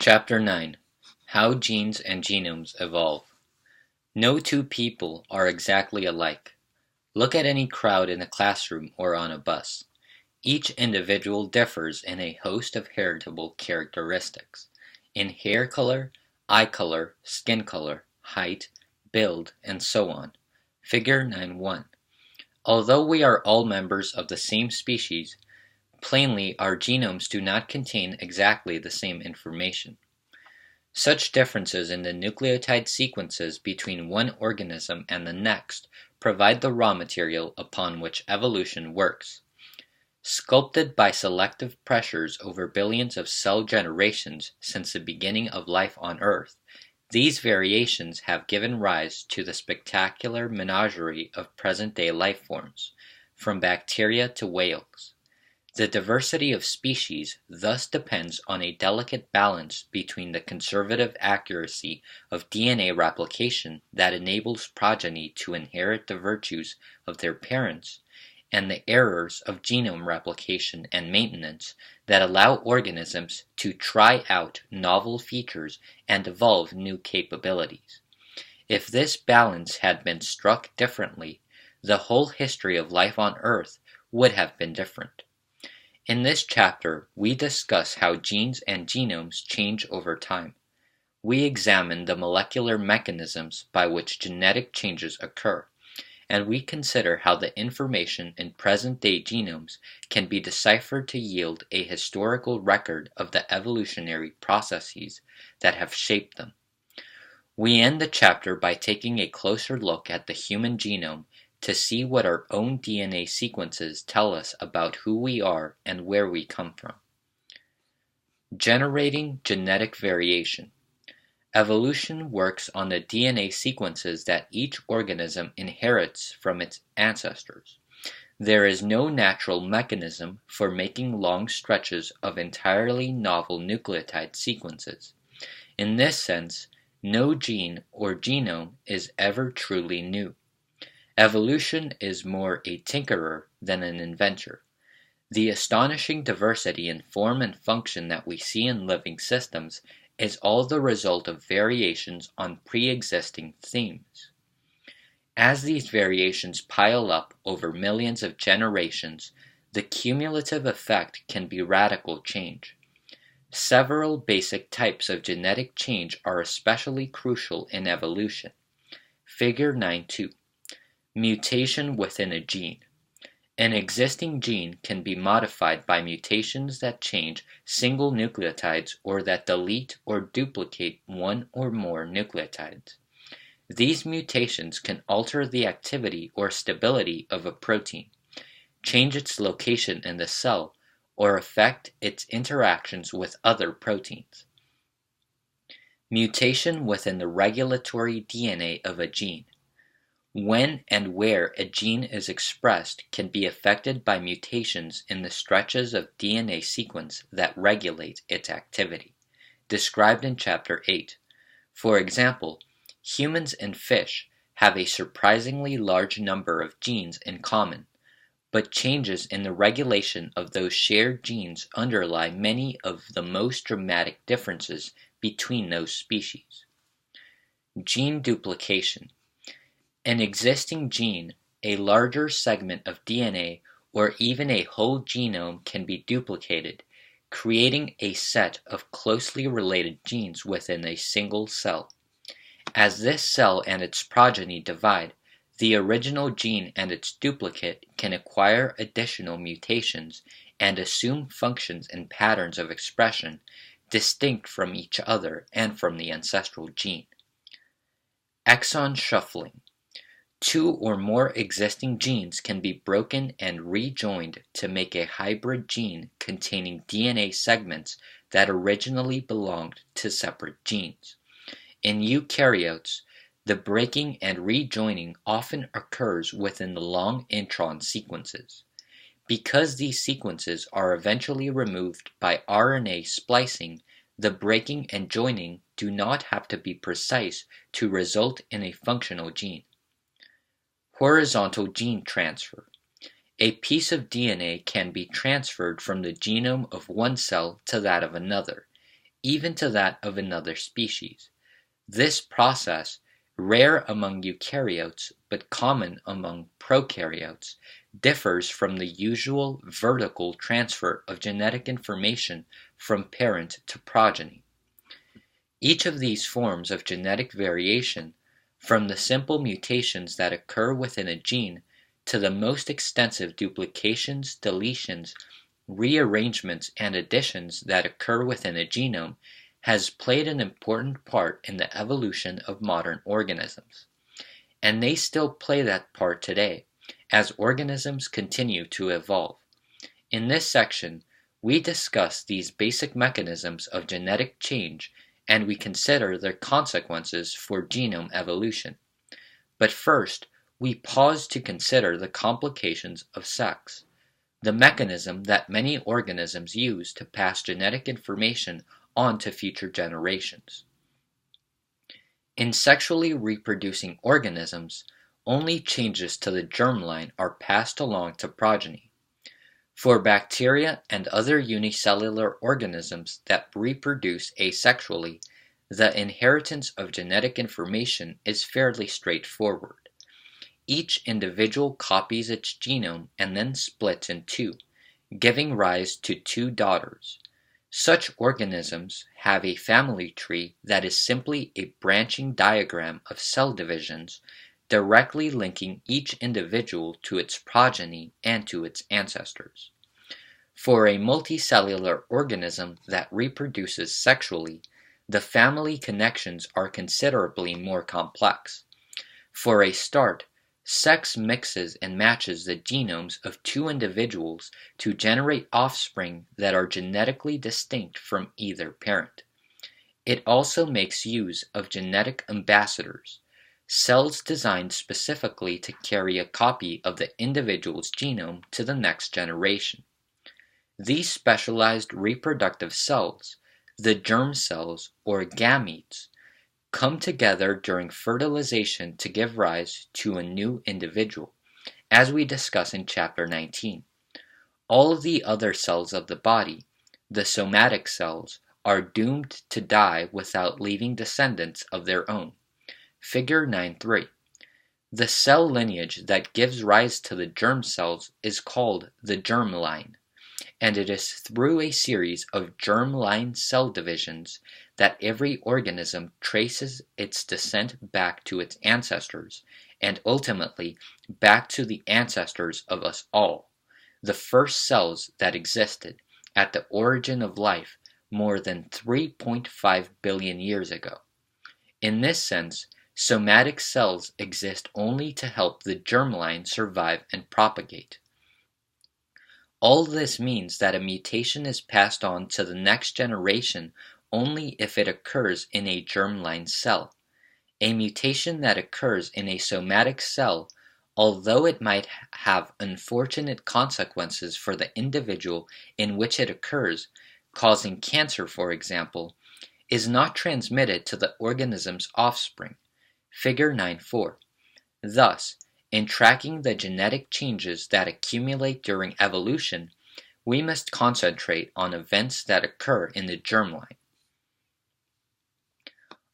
Chapter 9: How Genes and Genomes Evolve. No two people are exactly alike. Look at any crowd in a classroom or on a bus. Each individual differs in a host of heritable characteristics, in hair color, eye color, skin color, height, build, and so on. Figure 9.1. Although we are all members of the same species, plainly our genomes do not contain exactly the same information. Such differences in the nucleotide sequences between one organism and the next provide the raw material upon which evolution works. Sculpted by selective pressures over billions of cell generations since the beginning of life on Earth, these variations have given rise to the spectacular menagerie of present-day life forms, from bacteria to whales. The diversity of species thus depends on a delicate balance between the conservative accuracy of DNA replication that enables progeny to inherit the virtues of their parents, and the errors of genome replication and maintenance that allow organisms to try out novel features and evolve new capabilities. If this balance had been struck differently, the whole history of life on Earth would have been different. In this chapter, we discuss how genes and genomes change over time. We examine the molecular mechanisms by which genetic changes occur, and we consider how the information in present-day genomes can be deciphered to yield a historical record of the evolutionary processes that have shaped them. We end the chapter by taking a closer look at the human genome to see what our own DNA sequences tell us about who we are and where we come from. Generating genetic variation. Evolution works on the DNA sequences that each organism inherits from its ancestors. There is no natural mechanism for making long stretches of entirely novel nucleotide sequences. In this sense, no gene or genome is ever truly new. Evolution is more a tinkerer than an inventor. The astonishing diversity in form and function that we see in living systems is all the result of variations on pre-existing themes. As these variations pile up over millions of generations, the cumulative effect can be radical change. Several basic types of genetic change are especially crucial in evolution. Figure 9.2. Mutation within a gene. An existing gene can be modified by mutations that change single nucleotides or that delete or duplicate one or more nucleotides. These mutations can alter the activity or stability of a protein, change its location in the cell, or affect its interactions with other proteins. Mutation within the regulatory DNA of a gene. When and where a gene is expressed can be affected by mutations in the stretches of DNA sequence that regulate its activity, described in Chapter 8. For example, humans and fish have a surprisingly large number of genes in common, but changes in the regulation of those shared genes underlie many of the most dramatic differences between those species. Gene duplication. An existing gene, a larger segment of DNA, or even a whole genome can be duplicated, creating a set of closely related genes within a single cell. As this cell and its progeny divide, the original gene and its duplicate can acquire additional mutations and assume functions and patterns of expression distinct from each other and from the ancestral gene. Exon shuffling. Two or more existing genes can be broken and rejoined to make a hybrid gene containing DNA segments that originally belonged to separate genes. In eukaryotes, the breaking and rejoining often occurs within the long intron sequences. Because these sequences are eventually removed by RNA splicing, the breaking and joining do not have to be precise to result in a functional gene. Horizontal gene transfer. A piece of DNA can be transferred from the genome of one cell to that of another. even to that of another species. This process, rare among eukaryotes but common among prokaryotes, differs from the usual vertical transfer of genetic information from parent to progeny. Each of these forms of genetic variation, from the simple mutations that occur within a gene to the most extensive duplications, deletions, rearrangements, and additions that occur within a genome, has played an important part in the evolution of modern organisms. And they still play that part today, as organisms continue to evolve. In this section, we discuss these basic mechanisms of genetic change and we consider their consequences for genome evolution. But first, we pause to consider the complications of sex, the mechanism that many organisms use to pass genetic information on to future generations. In sexually reproducing organisms, only changes to the germline are passed along to progeny. For bacteria and other unicellular organisms that reproduce asexually, the inheritance of genetic information is fairly straightforward. Each individual copies its genome and then splits in two, giving rise to two daughters. Such organisms have a family tree that is simply a branching diagram of cell divisions, directly linking each individual to its progeny and to its ancestors. For a multicellular organism that reproduces sexually, the family connections are considerably more complex. For a start, sex mixes and matches the genomes of two individuals to generate offspring that are genetically distinct from either parent. It also makes use of genetic ambassadors, cells designed specifically to carry a copy of the individual's genome to the next generation. These specialized reproductive cells, the germ cells or gametes, come together during fertilization to give rise to a new individual, as we discuss in Chapter 19. All of the other cells of the body, the somatic cells, are doomed to die without leaving descendants of their own. Figure 9.3. The cell lineage that gives rise to the germ cells is called the germline, and it is through a series of germline cell divisions that every organism traces its descent back to its ancestors, and ultimately back to the ancestors of us all, the first cells that existed at the origin of life more than 3.5 billion years ago. In this sense, somatic cells exist only to help the germline survive and propagate. All this means that a mutation is passed on to the next generation only if it occurs in a germline cell. A mutation that occurs in a somatic cell, although it might have unfortunate consequences for the individual in which it occurs, causing cancer for example, is not transmitted to the organism's offspring. Figure 9.4. Thus, in tracking the genetic changes that accumulate during evolution, we must concentrate on events that occur in the germline.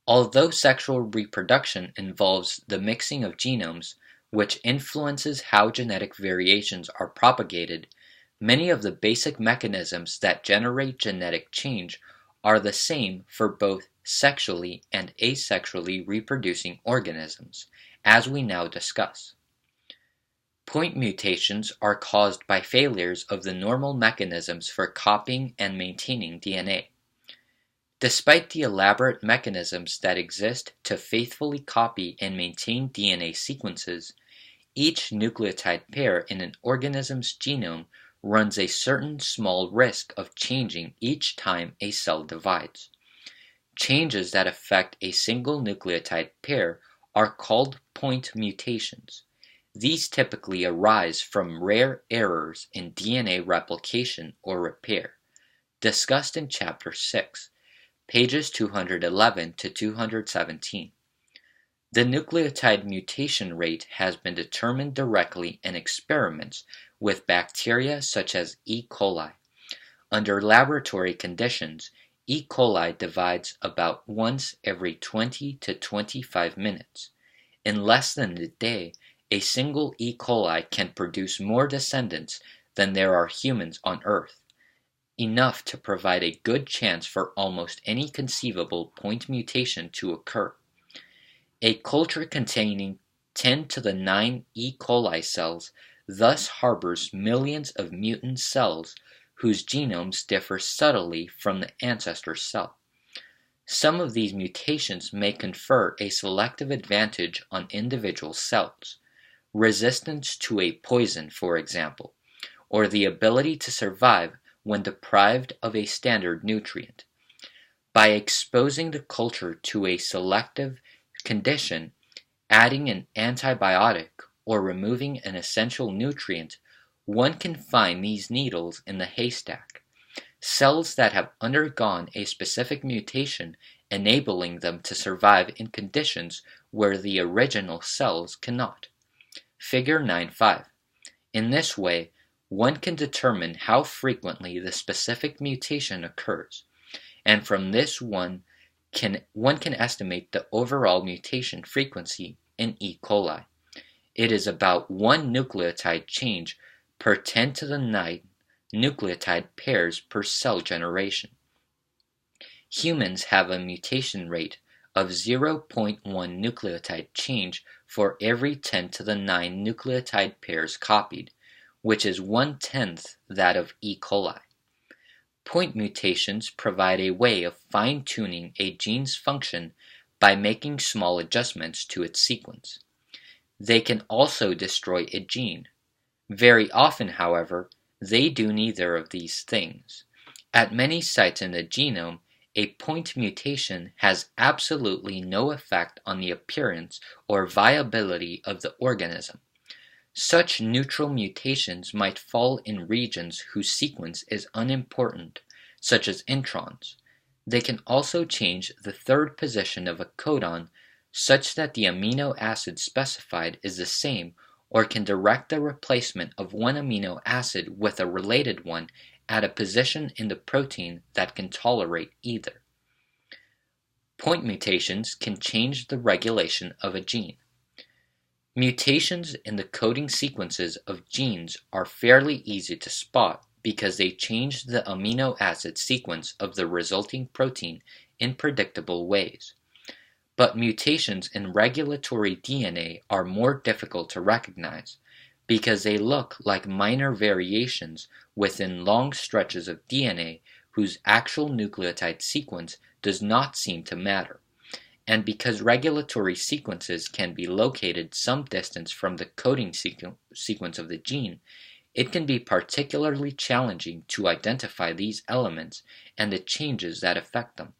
Although sexual reproduction involves the mixing of genomes, which influences how genetic variations are propagated, many of the basic mechanisms that generate genetic change are the same for both sexually and asexually reproducing organisms, as we now discuss. Point mutations are caused by failures of the normal mechanisms for copying and maintaining DNA. Despite the elaborate mechanisms that exist to faithfully copy and maintain DNA sequences, each nucleotide pair in an organism's genome runs a certain small risk of changing each time a cell divides. Changes that affect a single nucleotide pair are called point mutations. These typically arise from rare errors in DNA replication or repair, discussed in Chapter 6, pages 211 to 217. The nucleotide mutation rate has been determined directly in experiments with bacteria such as E. coli. Under laboratory conditions, E. coli divides about once every 20 to 25 minutes. In less than a day, a single E. coli can produce more descendants than there are humans on Earth, enough to provide a good chance for almost any conceivable point mutation to occur. A culture containing 10 to the 9 E. coli cells thus harbors millions of mutant cells whose genomes differ subtly from the ancestor cell. Some of these mutations may confer a selective advantage on individual cells, resistance to a poison, for example, or the ability to survive when deprived of a standard nutrient. By exposing the culture to a selective condition, adding an antibiotic, or removing an essential nutrient, one can find these needles in the haystack, cells that have undergone a specific mutation enabling them to survive in conditions where the original cells cannot. Figure 9.5. In this way, one can determine how frequently the specific mutation occurs, and from this one can estimate the overall mutation frequency in E. coli. It is about 1 nucleotide change per 10 to the 9 nucleotide pairs per cell generation. Humans have a mutation rate of 0.1 nucleotide change for every 10 to the 9 nucleotide pairs copied, which is 1/10 that of E. coli. Point mutations provide a way of fine-tuning a gene's function by making small adjustments to its sequence. They can also destroy a gene. Very often, however, they do neither of these things. At many sites in the genome, a point mutation has absolutely no effect on the appearance or viability of the organism. Such neutral mutations might fall in regions whose sequence is unimportant, such as introns. They can also change the third position of a codon such that the amino acid specified is the same, or can direct the replacement of one amino acid with a related one at a position in the protein that can tolerate either. Point mutations can change the regulation of a gene. Mutations in the coding sequences of genes are fairly easy to spot because they change the amino acid sequence of the resulting protein in predictable ways. But mutations in regulatory DNA are more difficult to recognize because they look like minor variations within long stretches of DNA whose actual nucleotide sequence does not seem to matter, and because regulatory sequences can be located some distance from the coding sequence of the gene, it can be particularly challenging to identify these elements and the changes that affect them.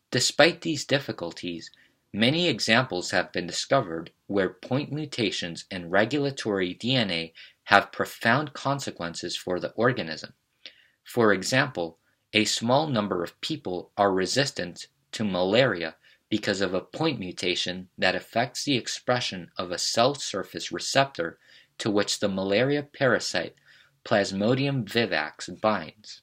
Despite these difficulties, many examples have been discovered where point mutations in regulatory DNA have profound consequences for the organism. For example, a small number of people are resistant to malaria because of a point mutation that affects the expression of a cell surface receptor to which the malaria parasite Plasmodium vivax binds.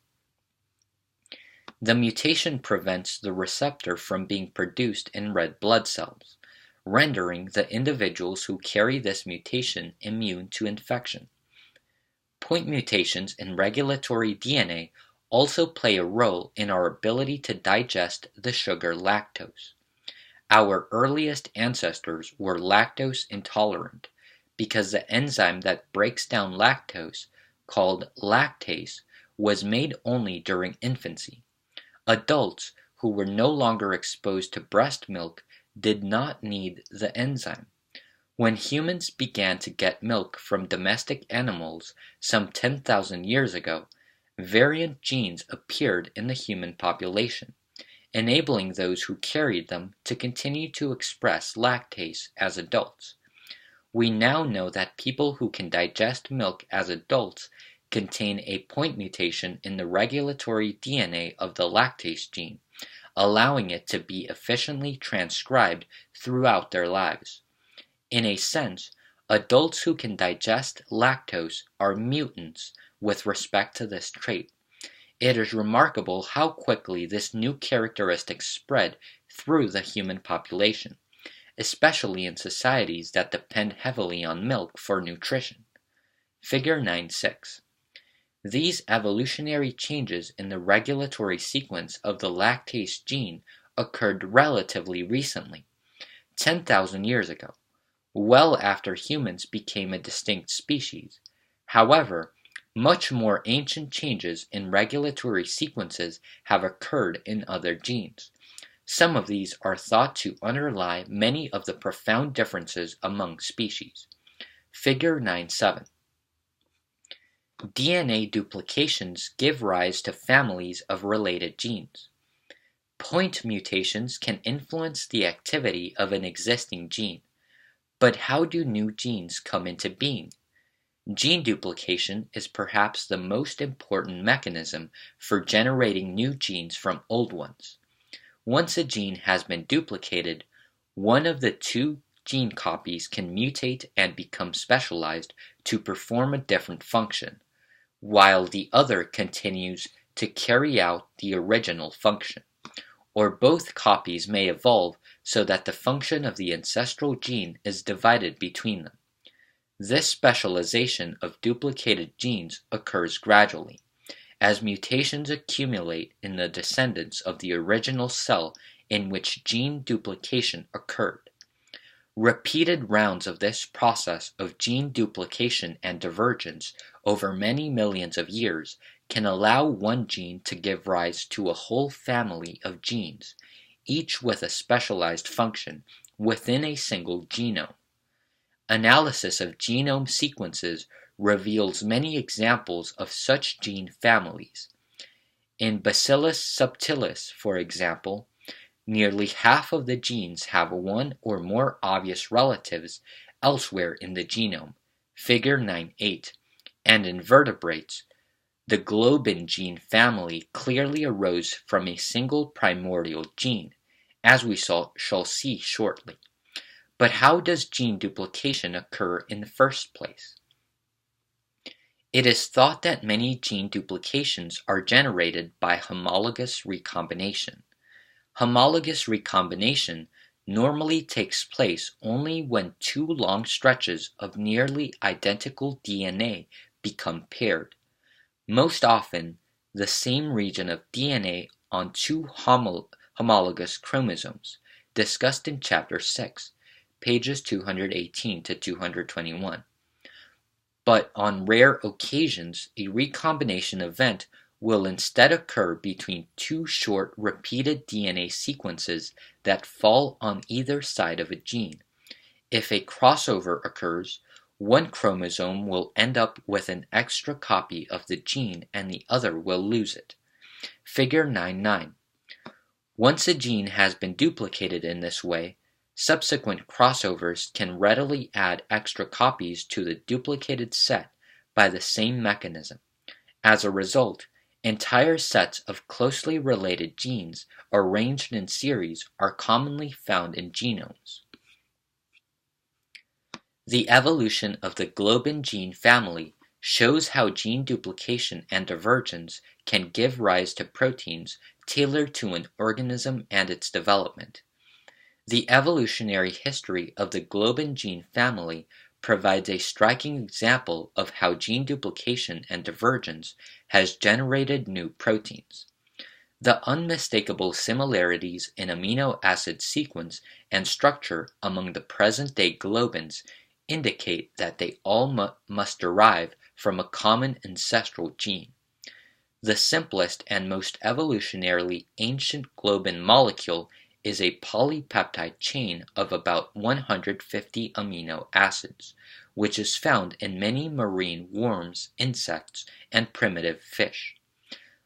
The mutation prevents the receptor from being produced in red blood cells, rendering the individuals who carry this mutation immune to infection. Point mutations in regulatory DNA also play a role in our ability to digest the sugar lactose. Our earliest ancestors were lactose intolerant because the enzyme that breaks down lactose, called lactase, was made only during infancy. Adults who were no longer exposed to breast milk did not need the enzyme. When humans began to get milk from domestic animals some 10,000 years ago, variant genes appeared in the human population, enabling those who carried them to continue to express lactase as adults. We now know that people who can digest milk as adults contain a point mutation in the regulatory DNA of the lactase gene, allowing it to be efficiently transcribed throughout their lives. In a sense, adults who can digest lactose are mutants with respect to this trait. It is remarkable how quickly this new characteristic spread through the human population, especially in societies that depend heavily on milk for nutrition. Figure 9.6. These evolutionary changes in the regulatory sequence of the lactase gene occurred relatively recently, 10,000 years ago, well after humans became a distinct species. However, much more ancient changes in regulatory sequences have occurred in other genes. Some of these are thought to underlie many of the profound differences among species. Figure 9.7. DNA duplications give rise to families of related genes. Point mutations can influence the activity of an existing gene. But how do new genes come into being? Gene duplication is perhaps the most important mechanism for generating new genes from old ones. Once a gene has been duplicated, one of the two gene copies can mutate and become specialized to perform a different function, while the other continues to carry out the original function. Or both copies may evolve so that the function of the ancestral gene is divided between them. This specialization of duplicated genes occurs gradually, as mutations accumulate in the descendants of the original cell in which gene duplication occurred. Repeated rounds of this process of gene duplication and divergence over many millions of years can allow one gene to give rise to a whole family of genes, each with a specialized function within a single genome. Analysis of genome sequences reveals many examples of such gene families. In Bacillus subtilis, for example, nearly half of the genes have one or more obvious relatives elsewhere in the genome, Figure 9.8, and in vertebrates, the globin gene family clearly arose from a single primordial gene, as we shall see shortly. But how does gene duplication occur in the first place? It is thought that many gene duplications are generated by homologous recombination. Homologous recombination normally takes place only when two long stretches of nearly identical DNA become paired. Most often, the same region of DNA on two homologous chromosomes, discussed in Chapter 6, pages 218 to 221. But on rare occasions, a recombination event will instead occur between two short repeated DNA sequences that fall on either side of a gene. If a crossover occurs, one chromosome will end up with an extra copy of the gene and the other will lose it. Figure 9.9. Once a gene has been duplicated in this way, subsequent crossovers can readily add extra copies to the duplicated set by the same mechanism. As a result, entire sets of closely related genes arranged in series are commonly found in genomes. The evolution of the globin gene family shows how gene duplication and divergence can give rise to proteins tailored to an organism and its development. The evolutionary history of the globin gene family provides a striking example of how gene duplication and divergence has generated new proteins. The unmistakable similarities in amino acid sequence and structure among the present-day globins indicate that they all must derive from a common ancestral gene. The simplest and most evolutionarily ancient globin molecule is a polypeptide chain of about 150 amino acids, which is found in many marine worms, insects, and primitive fish.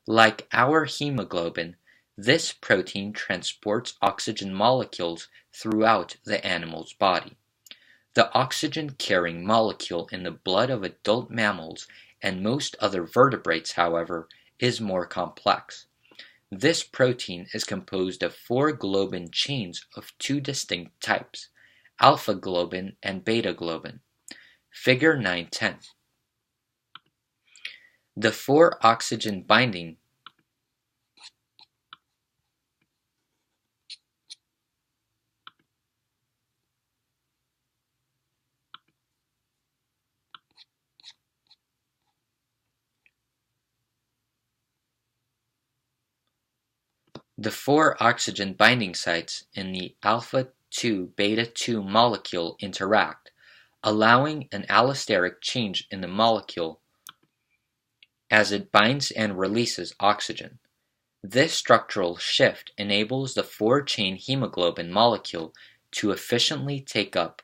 Like our hemoglobin, this protein transports oxygen molecules throughout the animal's body. The oxygen-carrying molecule in the blood of adult mammals and most other vertebrates, however, is more complex. This protein is composed of 4 globin chains of 2 distinct types, alpha globin and beta globin. Figure 9.10. The 4 oxygen binding The four oxygen binding sites in the alpha-2 beta-2 molecule interact, allowing an allosteric change in the molecule as it binds and releases oxygen. This structural shift enables the 4-chain hemoglobin molecule to efficiently take up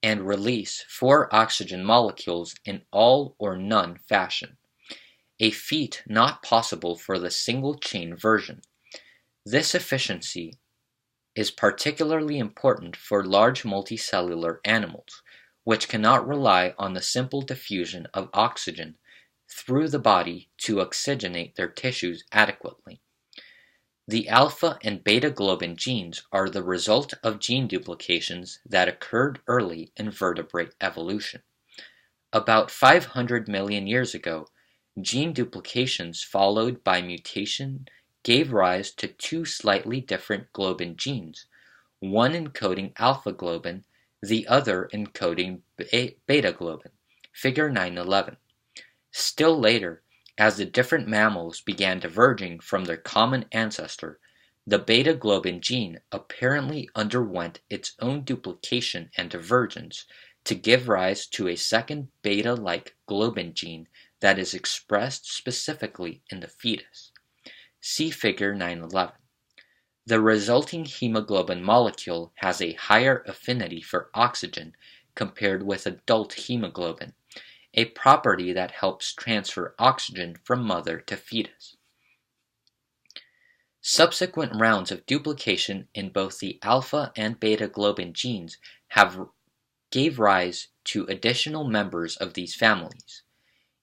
and release 4 oxygen molecules in all or none fashion, a feat not possible for the single-chain version. This efficiency is particularly important for large multicellular animals, which cannot rely on the simple diffusion of oxygen through the body to oxygenate their tissues adequately. The alpha and beta globin genes are the result of gene duplications that occurred early in vertebrate evolution. About 500 million years ago, gene duplications followed by mutation gave rise to two slightly different globin genes, one encoding alpha globin, the other encoding beta globin, figure 911. Still later, as the different mammals began diverging from their common ancestor, the beta globin gene apparently underwent its own duplication and divergence to give rise to a second beta-like globin gene that is expressed specifically in the fetus. See figure 911. The resulting hemoglobin molecule has a higher affinity for oxygen compared with adult hemoglobin, a property that helps transfer oxygen from mother to fetus. Subsequent rounds of duplication in both the alpha and beta globin genes gave rise to additional members of these families.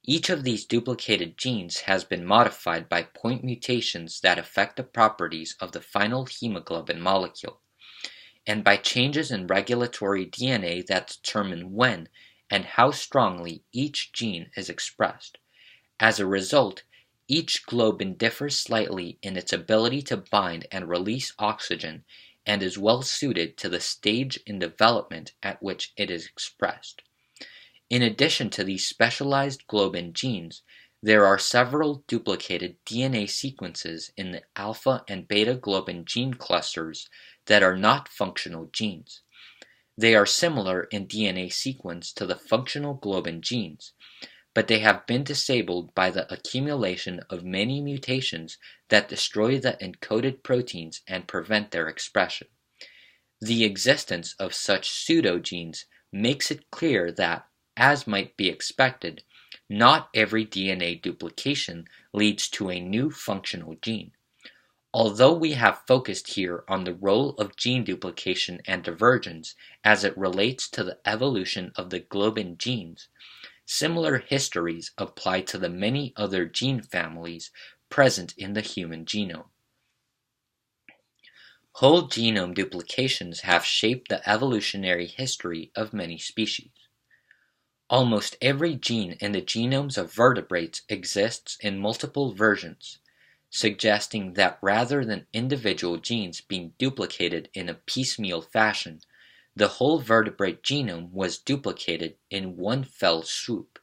Each of these duplicated genes has been modified by point mutations that affect the properties of the final hemoglobin molecule, and by changes in regulatory DNA that determine when and how strongly each gene is expressed. As a result, each globin differs slightly in its ability to bind and release oxygen and is well suited to the stage in development at which it is expressed. In addition to these specialized globin genes, there are several duplicated DNA sequences in the alpha and beta globin gene clusters that are not functional genes. They are similar in DNA sequence to the functional globin genes, but they have been disabled by the accumulation of many mutations that destroy the encoded proteins and prevent their expression. The existence of such pseudogenes makes it clear that, as might be expected, not every DNA duplication leads to a new functional gene. Although we have focused here on the role of gene duplication and divergence as it relates to the evolution of the globin genes, similar histories apply to the many other gene families present in the human genome. Whole genome duplications have shaped the evolutionary history of many species. Almost every gene in the genomes of vertebrates exists in multiple versions, suggesting that rather than individual genes being duplicated in a piecemeal fashion, the whole vertebrate genome was duplicated in one fell swoop.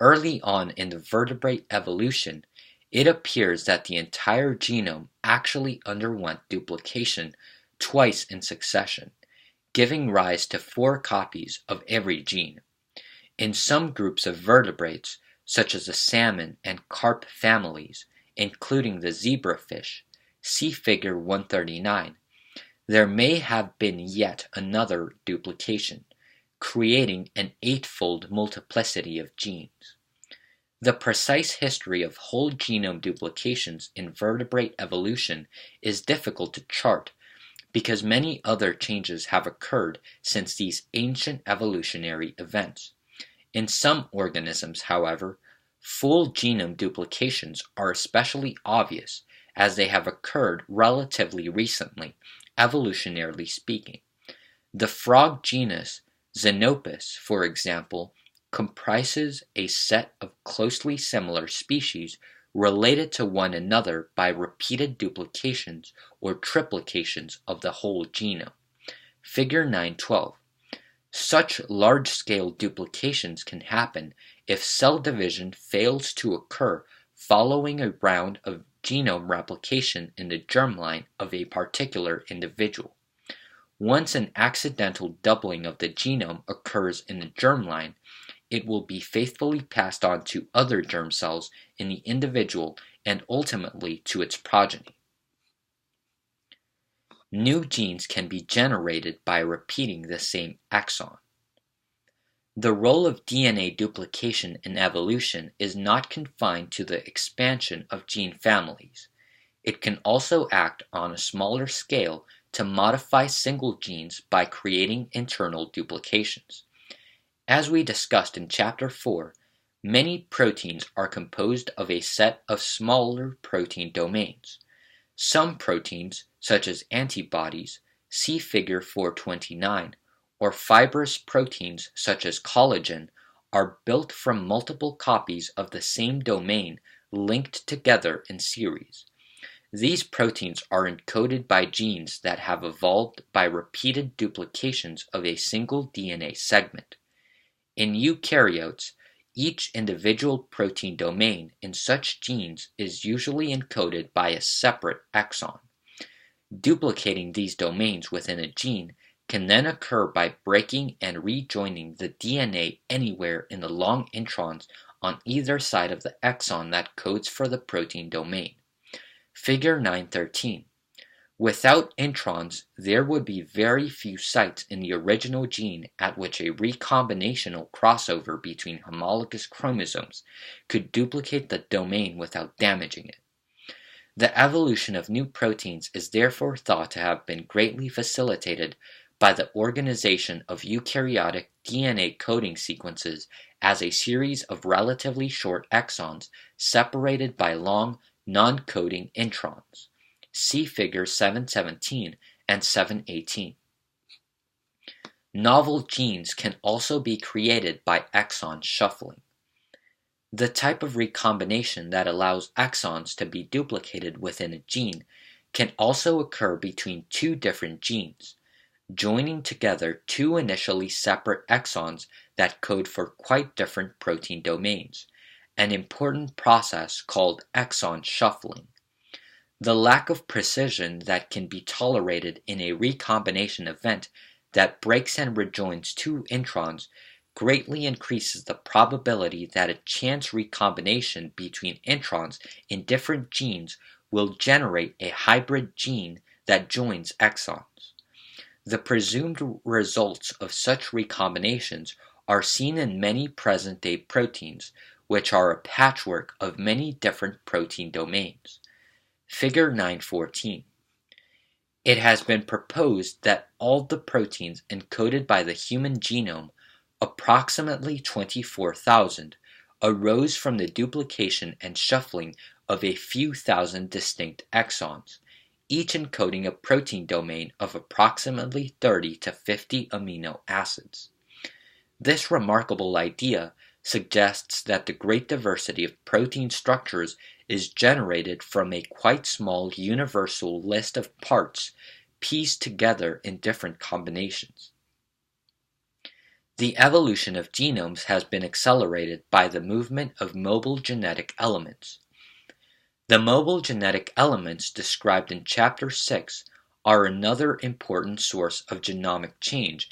Early on in the vertebrate evolution, it appears that the entire genome actually underwent duplication twice in succession, giving rise to 4 copies of every gene. In some groups of vertebrates, such as the salmon and carp families, including the zebrafish, see figure 139, there may have been yet another duplication, creating an 8-fold multiplicity of genes. The precise history of whole genome duplications in vertebrate evolution is difficult to chart because many other changes have occurred since these ancient evolutionary events. In some organisms, however, full genome duplications are especially obvious as they have occurred relatively recently, evolutionarily speaking. The frog genus Xenopus, for example, comprises a set of closely similar species related to one another by repeated duplications or triplications of the whole genome. Figure 912. Such large-scale duplications can happen if cell division fails to occur following a round of genome replication in the germline of a particular individual. Once an accidental doubling of the genome occurs in the germline, it will be faithfully passed on to other germ cells in the individual and ultimately to its progeny. New genes can be generated by repeating the same exon. The role of DNA duplication in evolution is not confined to the expansion of gene families. It can also act on a smaller scale to modify single genes by creating internal duplications. As we discussed in Chapter 4, many proteins are composed of a set of smaller protein domains. Some proteins, such as antibodies, see Figure 429, or fibrous proteins such as collagen, are built from multiple copies of the same domain linked together in series. These proteins are encoded by genes that have evolved by repeated duplications of a single DNA segment. In eukaryotes, each individual protein domain in such genes is usually encoded by a separate exon. Duplicating these domains within a gene can then occur by breaking and rejoining the DNA anywhere in the long introns on either side of the exon that codes for the protein domain. Figure 913. Without introns, there would be very few sites in the original gene at which a recombinational crossover between homologous chromosomes could duplicate the domain without damaging it. The evolution of new proteins is therefore thought to have been greatly facilitated by the organization of eukaryotic DNA coding sequences as a series of relatively short exons separated by long, non-coding introns. See Figures 717 and 718. Novel genes can also be created by exon shuffling. The type of recombination that allows exons to be duplicated within a gene can also occur between two different genes, joining together two initially separate exons that code for quite different protein domains, an important process called exon shuffling. The lack of precision that can be tolerated in a recombination event that breaks and rejoins two introns greatly increases the probability that a chance recombination between introns in different genes will generate a hybrid gene that joins exons. The presumed results of such recombinations are seen in many present-day proteins, which are a patchwork of many different protein domains. Figure 914. It has been proposed that all the proteins encoded by the human genome, approximately 24,000, arose from the duplication and shuffling of a few thousand distinct exons, each encoding a protein domain of approximately 30 to 50 amino acids. This remarkable idea suggests that the great diversity of protein structures is generated from a quite small universal list of parts pieced together in different combinations. The evolution of genomes has been accelerated by the movement of mobile genetic elements. The mobile genetic elements described in Chapter 6 are another important source of genomic change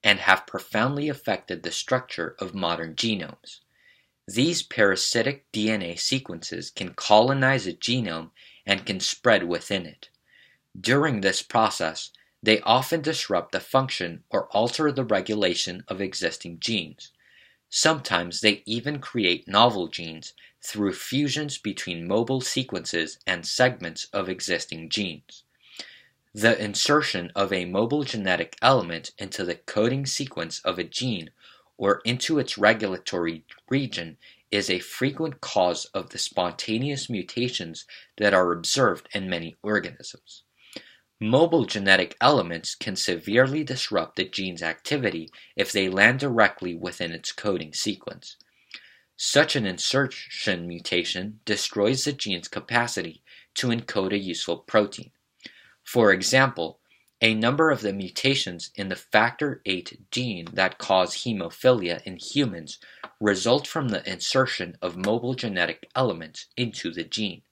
and have profoundly affected the structure of modern genomes. These parasitic DNA sequences can colonize a genome and can spread within it. During this process, they often disrupt the function or alter the regulation of existing genes. Sometimes they even create novel genes through fusions between mobile sequences and segments of existing genes. The insertion of a mobile genetic element into the coding sequence of a gene or into its regulatory region is a frequent cause of the spontaneous mutations that are observed in many organisms. Mobile genetic elements can severely disrupt the gene's activity if they land directly within its coding sequence. Such an insertion mutation destroys the gene's capacity to encode a useful protein. For example, A number of the mutations in the factor VIII gene that cause hemophilia in humans result from the insertion of mobile genetic elements into the gene.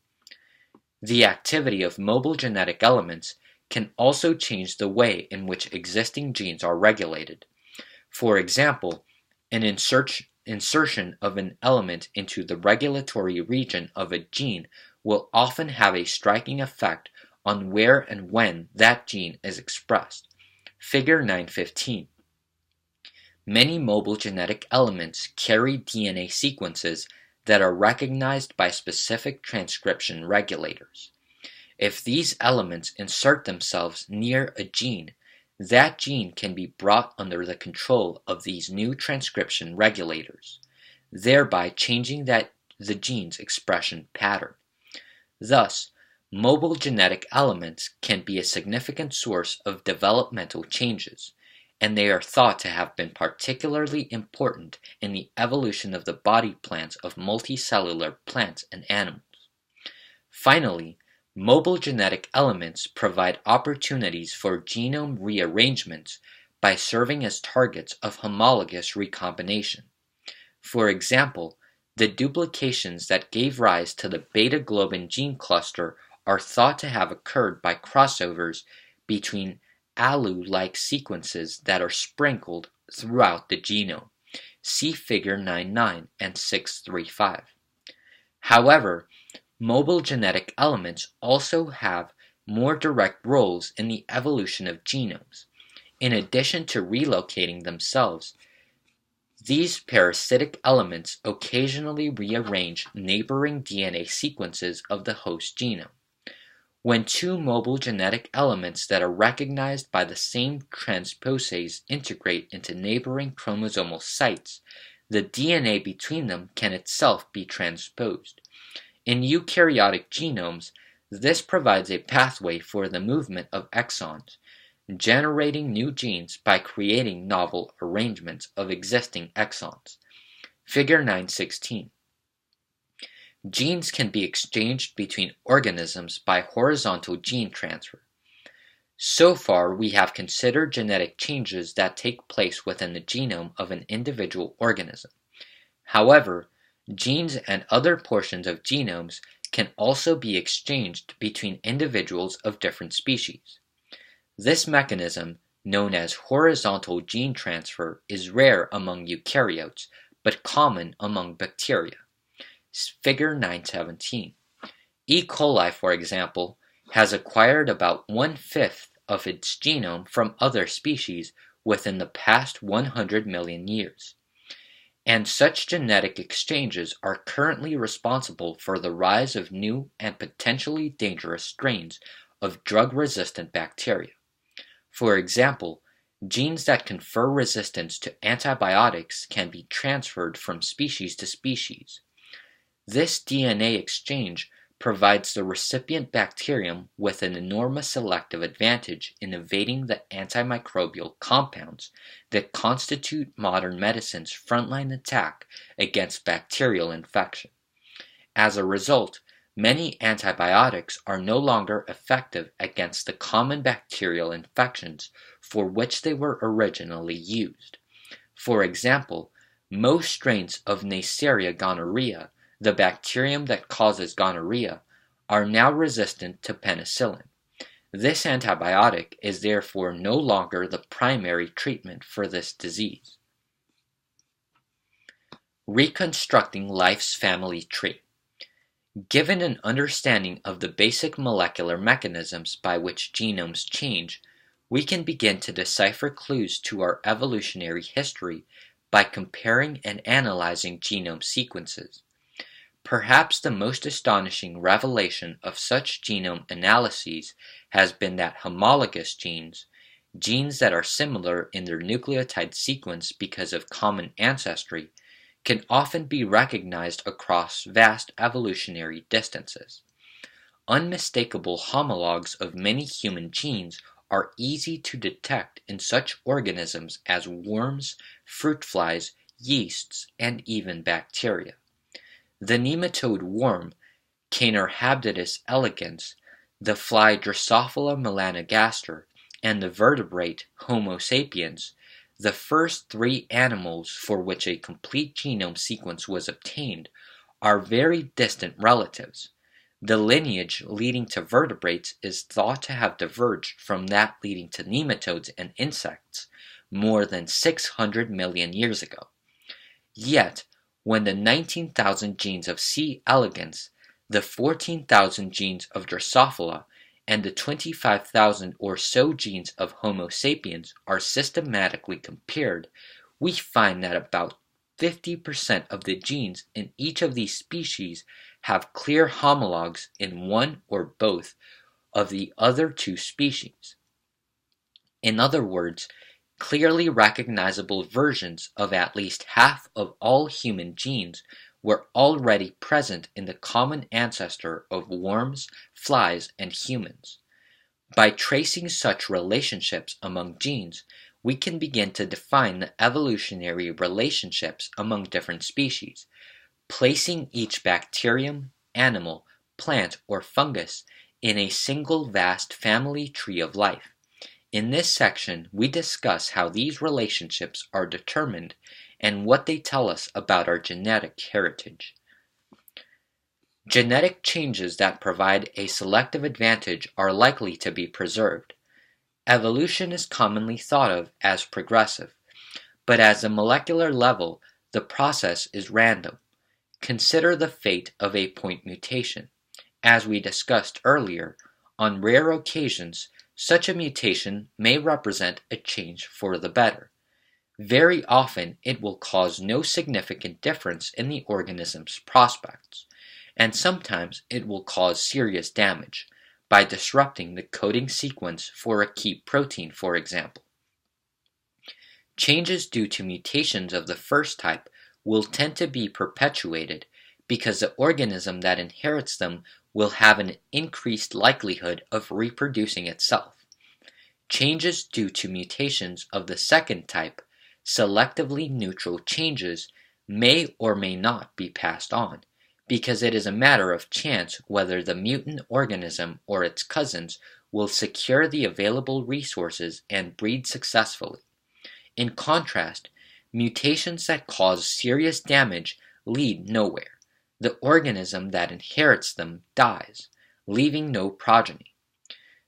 The activity of mobile genetic elements can also change the way in which existing genes are regulated. For example, an insertion of an element into the regulatory region of a gene will often have a striking effect on where and when that gene is expressed. Figure 9.15. Many mobile genetic elements carry DNA sequences that are recognized by specific transcription regulators. If these elements insert themselves near a gene, that gene can be brought under the control of these new transcription regulators, thereby changing the gene's expression pattern. Thus, mobile genetic elements can be a significant source of developmental changes, and they are thought to have been particularly important in the evolution of the body plans of multicellular plants and animals. Finally, mobile genetic elements provide opportunities for genome rearrangements by serving as targets of homologous recombination. For example, the duplications that gave rise to the beta-globin gene cluster are thought to have occurred by crossovers between ALU-like sequences that are sprinkled throughout the genome. See Figure 9.9 and 6.3.5. However, mobile genetic elements also have more direct roles in the evolution of genomes. In addition to relocating themselves, these parasitic elements occasionally rearrange neighboring DNA sequences of the host genome. When two mobile genetic elements that are recognized by the same transposase integrate into neighboring chromosomal sites, the DNA between them can itself be transposed. In eukaryotic genomes, this provides a pathway for the movement of exons, generating new genes by creating novel arrangements of existing exons. Figure 9.16. Genes can be exchanged between organisms by horizontal gene transfer. So far, we have considered genetic changes that take place within the genome of an individual organism. However, genes and other portions of genomes can also be exchanged between individuals of different species. This mechanism, known as horizontal gene transfer, is rare among eukaryotes, but common among bacteria. Figure 9.17. E. coli, for example, has acquired about 1/5 of its genome from other species within the past 100 million years. And such genetic exchanges are currently responsible for the rise of new and potentially dangerous strains of drug-resistant bacteria. For example, genes that confer resistance to antibiotics can be transferred from species to species. This DNA exchange provides the recipient bacterium with an enormous selective advantage in evading the antimicrobial compounds that constitute modern medicine's frontline attack against bacterial infection. As a result, many antibiotics are no longer effective against the common bacterial infections for which they were originally used. For example, most strains of Neisseria gonorrhea, the bacterium that causes gonorrhea, are now resistant to penicillin. This antibiotic is therefore no longer the primary treatment for this disease. Reconstructing life's family tree. Given an understanding of the basic molecular mechanisms by which genomes change, we can begin to decipher clues to our evolutionary history by comparing and analyzing genome sequences. Perhaps the most astonishing revelation of such genome analyses has been that homologous genes, genes that are similar in their nucleotide sequence because of common ancestry, can often be recognized across vast evolutionary distances. Unmistakable homologs of many human genes are easy to detect in such organisms as worms, fruit flies, yeasts, and even bacteria. The nematode worm, Caenorhabditis elegans, the fly Drosophila melanogaster, and the vertebrate Homo sapiens, the first three animals for which a complete genome sequence was obtained, are very distant relatives. The lineage leading to vertebrates is thought to have diverged from that leading to nematodes and insects more than 600 million years ago. Yet, when the 19,000 genes of C. elegans, the 14,000 genes of Drosophila, and the 25,000 or so genes of Homo sapiens are systematically compared, we find that about 50% of the genes in each of these species have clear homologs in one or both of the other two species. In other words, clearly recognizable versions of at least half of all human genes were already present in the common ancestor of worms, flies, and humans. By tracing such relationships among genes, we can begin to define the evolutionary relationships among different species, placing each bacterium, animal, plant, or fungus in a single vast family tree of life. In this section, we discuss how these relationships are determined and what they tell us about our genetic heritage. Genetic changes that provide a selective advantage are likely to be preserved. Evolution is commonly thought of as progressive, but at a molecular level, the process is random. Consider the fate of a point mutation. As we discussed earlier, on rare occasions, such a mutation may represent a change for the better. Very often, it will cause no significant difference in the organism's prospects, and sometimes it will cause serious damage by disrupting the coding sequence for a key protein, for example. Changes due to mutations of the first type will tend to be perpetuated because the organism that inherits them will have an increased likelihood of reproducing itself. Changes due to mutations of the second type, selectively neutral changes, may or may not be passed on, because it is a matter of chance whether the mutant organism or its cousins will secure the available resources and breed successfully. In contrast, mutations that cause serious damage lead nowhere. The organism that inherits them dies, leaving no progeny.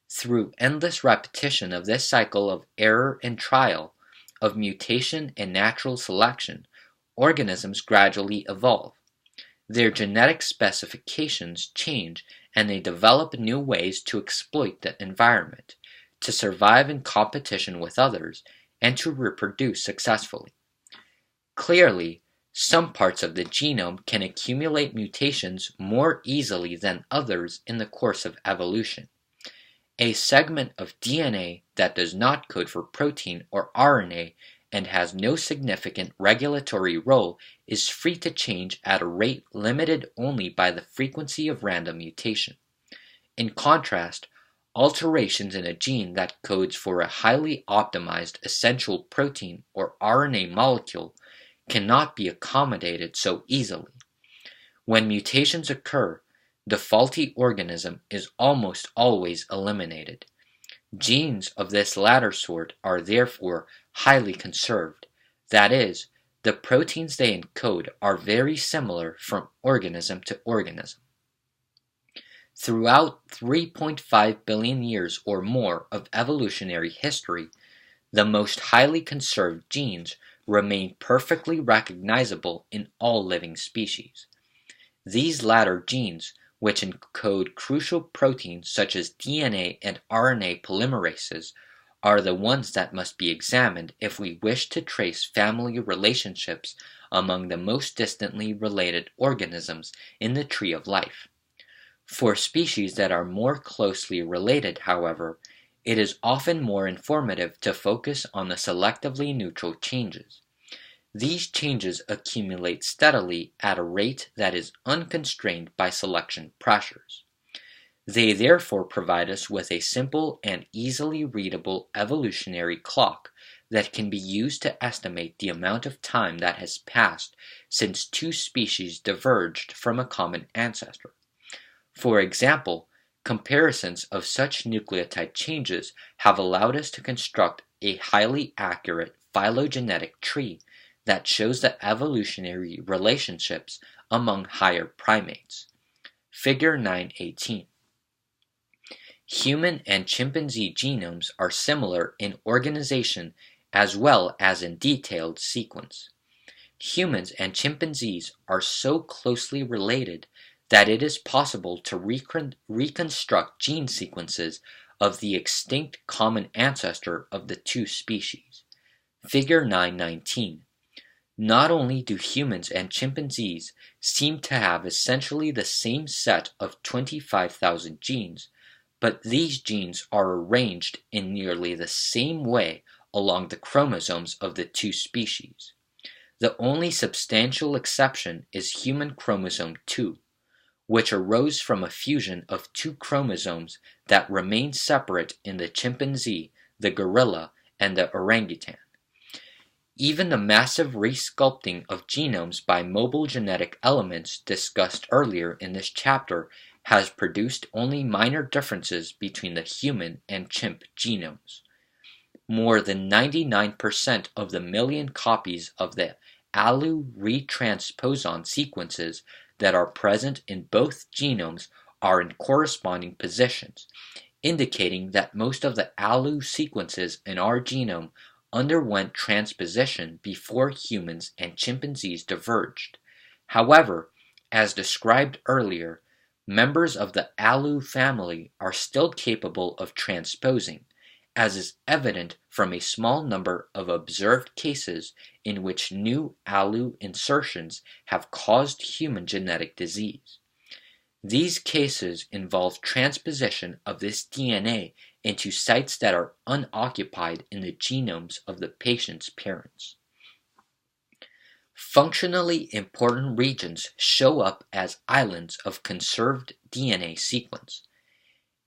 Through endless repetition of this cycle of error and trial, of mutation and natural selection, organisms gradually evolve. Their genetic specifications change and they develop new ways to exploit the environment, to survive in competition with others, and to reproduce successfully. Clearly, some parts of the genome can accumulate mutations more easily than others in the course of evolution. A segment of DNA that does not code for protein or RNA and has no significant regulatory role is free to change at a rate limited only by the frequency of random mutation. In contrast, alterations in a gene that codes for a highly optimized essential protein or RNA molecule cannot be accommodated so easily. When mutations occur, the faulty organism is almost always eliminated. Genes of this latter sort are therefore highly conserved. That is, the proteins they encode are very similar from organism to organism. Throughout 3.5 billion years or more of evolutionary history, the most highly conserved genes remain perfectly recognizable in all living species. These latter genes, which encode crucial proteins such as DNA and RNA polymerases, are the ones that must be examined if we wish to trace family relationships among the most distantly related organisms in the tree of life. For species that are more closely related, however, it is often more informative to focus on the selectively neutral changes. These changes accumulate steadily at a rate that is unconstrained by selection pressures. They therefore provide us with a simple and easily readable evolutionary clock that can be used to estimate the amount of time that has passed since two species diverged from a common ancestor. For example, Comparisons of such nucleotide changes have allowed us to construct a highly accurate phylogenetic tree that shows the evolutionary relationships among higher primates. Figure 9.18. Human and chimpanzee genomes are similar in organization as well as in detailed sequence. Humans and chimpanzees are so closely related that it is possible to reconstruct gene sequences of the extinct common ancestor of the two species. Figure 9.19. Not only do humans and chimpanzees seem to have essentially the same set of 25,000 genes, but these genes are arranged in nearly the same way along the chromosomes of the two species. The only substantial exception is human chromosome 2, which arose from a fusion of two chromosomes that remain separate in the chimpanzee, the gorilla, and the orangutan. Even the massive resculpting of genomes by mobile genetic elements discussed earlier in this chapter has produced only minor differences between the human and chimp genomes. More than 99% of the million copies of the ALU retransposon sequences that are present in both genomes are in corresponding positions, indicating that most of the ALU sequences in our genome underwent transposition before humans and chimpanzees diverged. However, as described earlier, members of the ALU family are still capable of transposing, as is evident from a small number of observed cases in which new ALU insertions have caused human genetic disease. These cases involve transposition of this DNA into sites that are unoccupied in the genomes of the patient's parents. Functionally important regions show up as islands of conserved DNA sequence.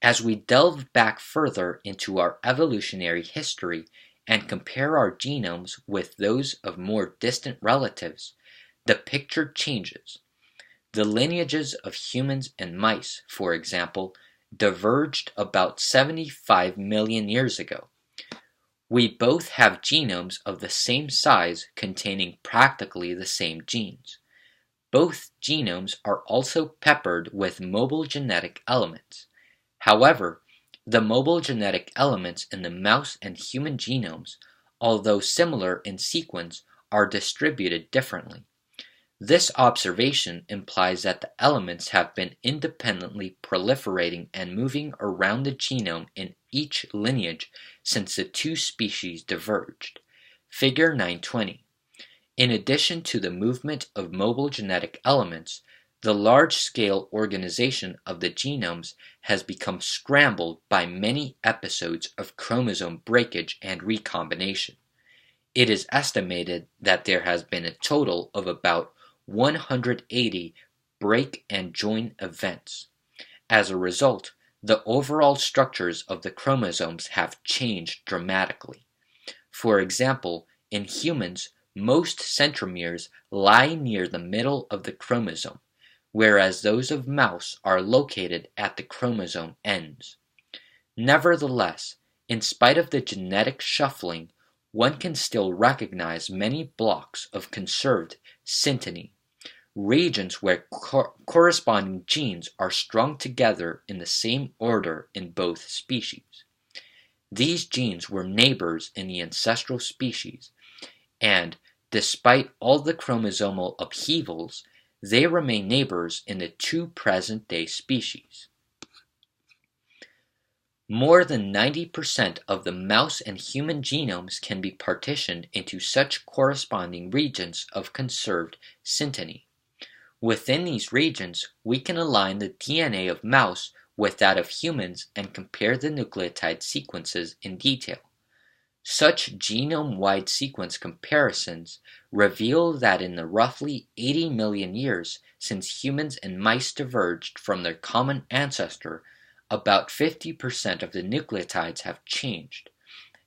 As we delve back further into our evolutionary history and compare our genomes with those of more distant relatives, the picture changes. The lineages of humans and mice, for example, diverged about 75 million years ago. We both have genomes of the same size containing practically the same genes. Both genomes are also peppered with mobile genetic elements. However, the mobile genetic elements in the mouse and human genomes, although similar in sequence, are distributed differently. This observation implies that the elements have been independently proliferating and moving around the genome in each lineage since the two species diverged. Figure 920. In addition to the movement of mobile genetic elements, the large-scale organization of the genomes has become scrambled by many episodes of chromosome breakage and recombination. It is estimated that there has been a total of about 180 break and join events. As a result, the overall structures of the chromosomes have changed dramatically. For example, in humans, most centromeres lie near the middle of the chromosome, whereas those of mouse are located at the chromosome ends. Nevertheless, in spite of the genetic shuffling, one can still recognize many blocks of conserved synteny, regions where corresponding genes are strung together in the same order in both species. These genes were neighbors in the ancestral species, and despite all the chromosomal upheavals, they remain neighbors in the two present-day species. More than 90% of the mouse and human genomes can be partitioned into such corresponding regions of conserved synteny. Within these regions, we can align the DNA of mouse with that of humans and compare the nucleotide sequences in detail. Such genome-wide sequence comparisons reveal that in the roughly 80 million years since humans and mice diverged from their common ancestor, about 50% of the nucleotides have changed.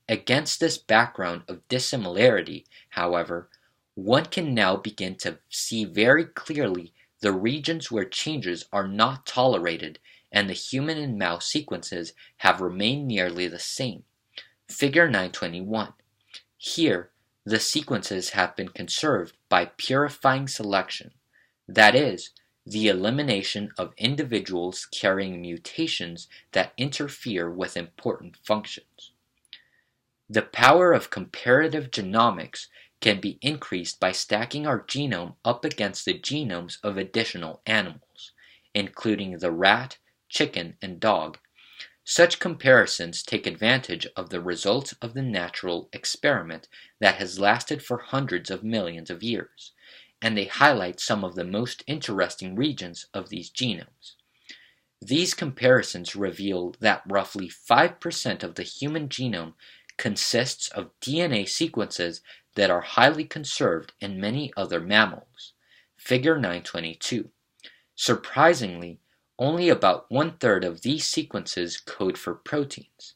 Against this background of dissimilarity, however, one can now begin to see very clearly the regions where changes are not tolerated and the human and mouse sequences have remained nearly the same. Figure 921. Here, the sequences have been conserved by purifying selection, that is, the elimination of individuals carrying mutations that interfere with important functions. The power of comparative genomics can be increased by stacking our genome up against the genomes of additional animals, including the rat, chicken, and dog. Such comparisons take advantage of the results of the natural experiment that has lasted for hundreds of millions of years, and they highlight some of the most interesting regions of these genomes. These comparisons reveal that roughly 5% of the human genome consists of DNA sequences that are highly conserved in many other mammals. Figure 922. Surprisingly, only about 1/3 of these sequences code for proteins.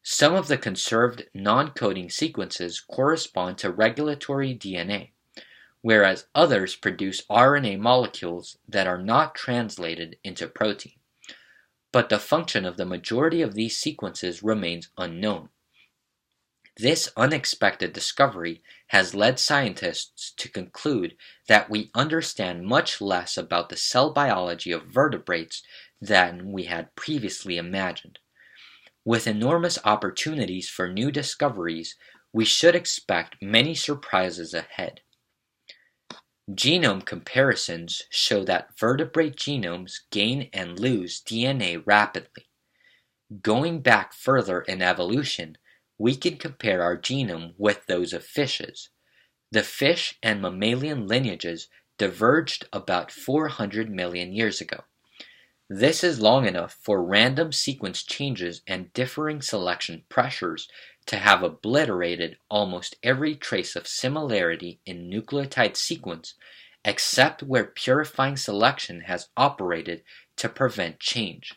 Some of the conserved non-coding sequences correspond to regulatory DNA, whereas others produce RNA molecules that are not translated into protein. But the function of the majority of these sequences remains unknown. This unexpected discovery has led scientists to conclude that we understand much less about the cell biology of vertebrates than we had previously imagined. With enormous opportunities for new discoveries, we should expect many surprises ahead. Genome comparisons show that vertebrate genomes gain and lose DNA rapidly. Going back further in evolution, we can compare our genome with those of fishes. The fish and mammalian lineages diverged about 400 million years ago. This is long enough for random sequence changes and differing selection pressures to have obliterated almost every trace of similarity in nucleotide sequence, except where purifying selection has operated to prevent change.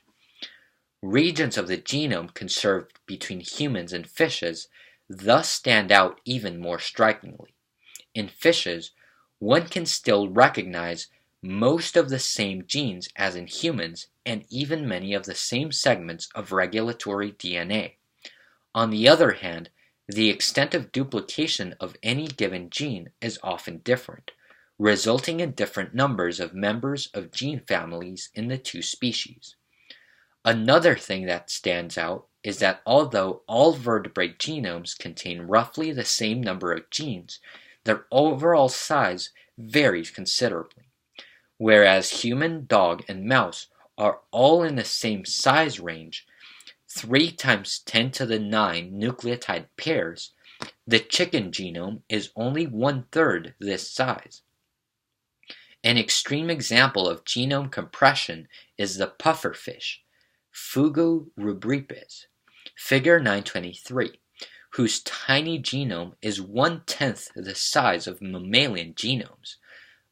Regions of the genome conserved between humans and fishes thus stand out even more strikingly. In fishes, one can still recognize most of the same genes as in humans and even many of the same segments of regulatory DNA. On the other hand, the extent of duplication of any given gene is often different, resulting in different numbers of members of gene families in the two species. Another thing that stands out is that although all vertebrate genomes contain roughly the same number of genes, their overall size varies considerably. Whereas human, dog, and mouse are all in the same size range, 3 × 10⁹ nucleotide pairs, the chicken genome is only 1/3 this size. An extreme example of genome compression is the pufferfish, Fugu rubripes, figure 923, whose tiny genome is 1/10 the size of mammalian genomes,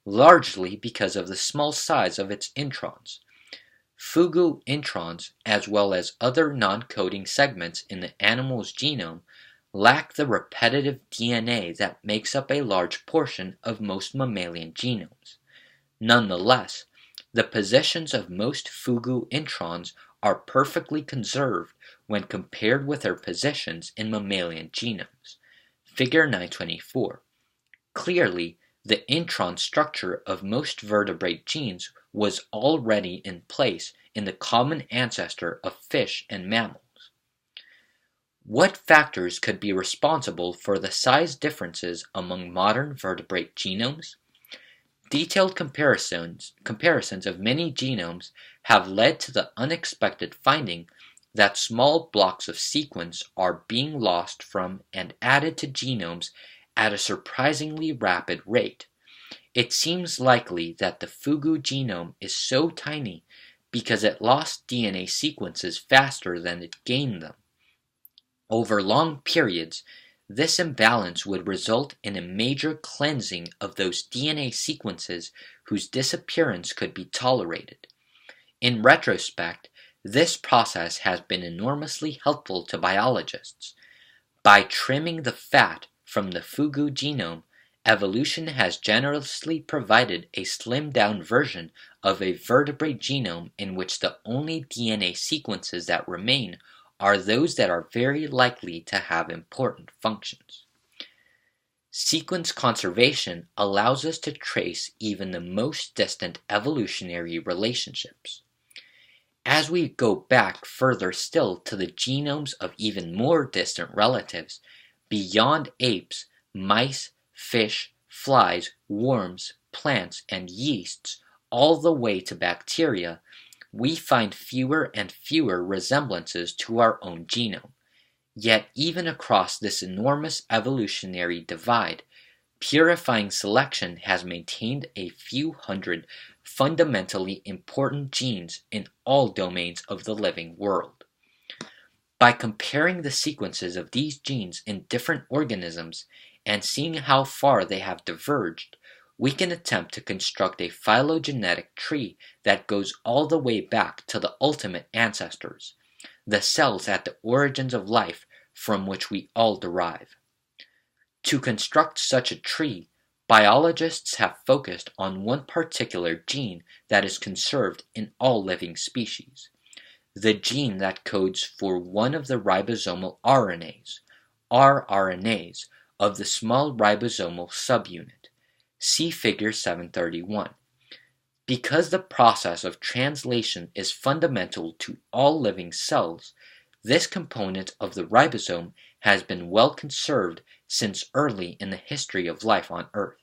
largely because of the small size of its introns. Fugu introns, as well as other non-coding segments in the animal's genome, lack the repetitive DNA that makes up a large portion of most mammalian genomes. Nonetheless, the positions of most Fugu introns are perfectly conserved when compared with their positions in mammalian genomes. Figure 924. Clearly, the intron structure of most vertebrate genes was already in place in the common ancestor of fish and mammals. What factors could be responsible for the size differences among modern vertebrate genomes? Detailed comparisons of many genomes have led to the unexpected finding that small blocks of sequence are being lost from and added to genomes at a surprisingly rapid rate. It seems likely that the Fugu genome is so tiny because it lost DNA sequences faster than it gained them. Over long periods, this imbalance would result in a major cleansing of those DNA sequences whose disappearance could be tolerated. In retrospect, this process has been enormously helpful to biologists. By trimming the fat from the Fugu genome, evolution has generously provided a slimmed-down version of a vertebrate genome in which the only DNA sequences that remain are those that are very likely to have important functions. Sequence conservation allows us to trace even the most distant evolutionary relationships. As we go back further still to the genomes of even more distant relatives, beyond apes, mice, fish, flies, worms, plants, and yeasts, all the way to bacteria, we find fewer and fewer resemblances to our own genome. Yet even across this enormous evolutionary divide, purifying selection has maintained a few hundred fundamentally important genes in all domains of the living world. By comparing the sequences of these genes in different organisms and seeing how far they have diverged, we can attempt to construct a phylogenetic tree that goes all the way back to the ultimate ancestors, the cells at the origins of life from which we all derive. To construct such a tree, biologists have focused on one particular gene that is conserved in all living species, the gene that codes for one of the ribosomal RNAs, rRNAs, of the small ribosomal subunit. See Figure 731. Because the process of translation is fundamental to all living cells, this component of the ribosome has been well conserved since early in the history of life on Earth.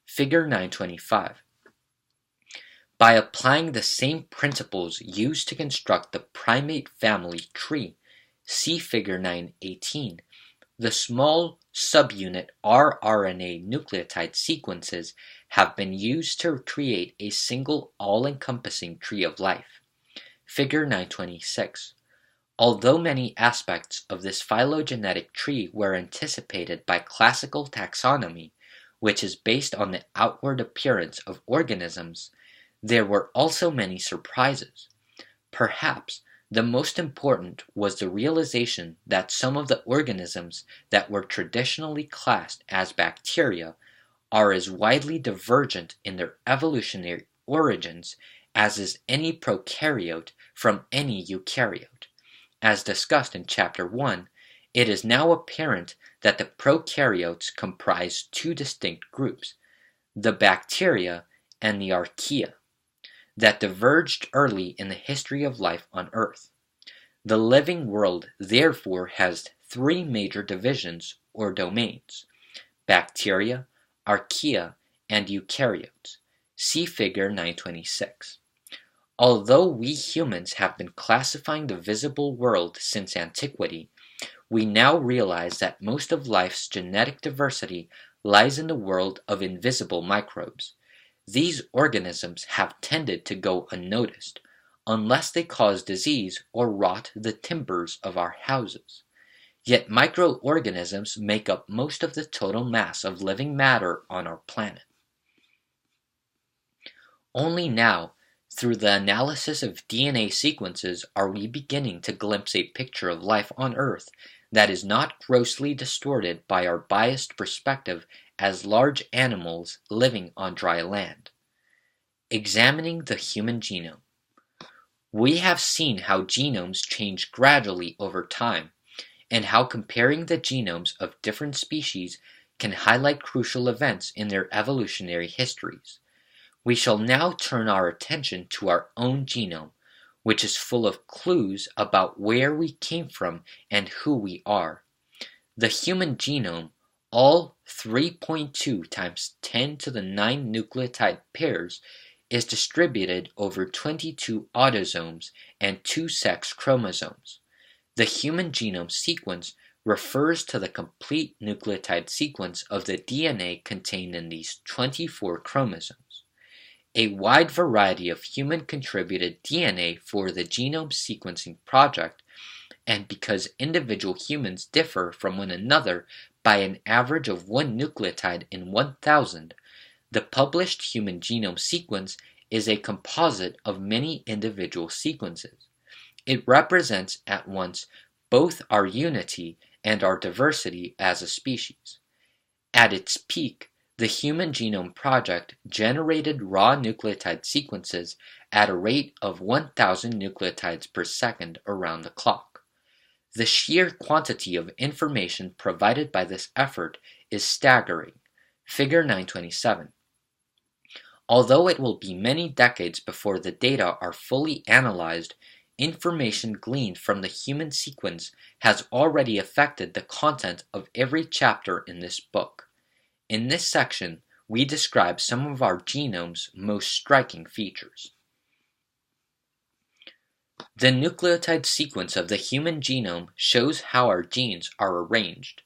Figure 925. By applying the same principles used to construct the primate family tree, see Figure 918, the small subunit rRNA nucleotide sequences have been used to create a single all-encompassing tree of life. Figure 926. Although many aspects of this phylogenetic tree were anticipated by classical taxonomy, which is based on the outward appearance of organisms, there were also many surprises. Perhaps the most important was the realization that some of the organisms that were traditionally classed as bacteria are as widely divergent in their evolutionary origins as is any prokaryote from any eukaryote. As discussed in Chapter 1, it is now apparent that the prokaryotes comprise two distinct groups, the bacteria and the archaea, that diverged early in the history of life on Earth. The living world therefore has three major divisions or domains: bacteria, archaea, and eukaryotes. See Figure 926. Although we humans have been classifying the visible world since antiquity, we now realize that most of life's genetic diversity lies in the world of invisible microbes. These organisms have tended to go unnoticed, unless they cause disease or rot the timbers of our houses. Yet microorganisms make up most of the total mass of living matter on our planet. Only now, through the analysis of DNA sequences, are we beginning to glimpse a picture of life on Earth that is not grossly distorted by our biased perspective as large animals living on dry land. Examining the human genome. We have seen how genomes change gradually over time, and how comparing the genomes of different species can highlight crucial events in their evolutionary histories. We shall now turn our attention to our own genome, which is full of clues about where we came from and who we are. The human genome, all 3.2 times 10 to the 9 nucleotide pairs, is distributed over 22 autosomes and 2 sex chromosomes. The human genome sequence refers to the complete nucleotide sequence of the DNA contained in these 24 chromosomes. A wide variety of human-contributed DNA for the Genome Sequencing Project, and because individual humans differ from one another by an average of 1 nucleotide in 1,000, the published human genome sequence is a composite of many individual sequences. It represents at once both our unity and our diversity as a species. At its peak, The Human Genome Project generated raw nucleotide sequences at a rate of 1,000 nucleotides per second around the clock. The sheer quantity of information provided by this effort is staggering. Figure 927. Although it will be many decades before the data are fully analyzed, information gleaned from the human sequence has already affected the content of every chapter in this book. In this section, we describe some of our genome's most striking features. The nucleotide sequence of the human genome shows how our genes are arranged.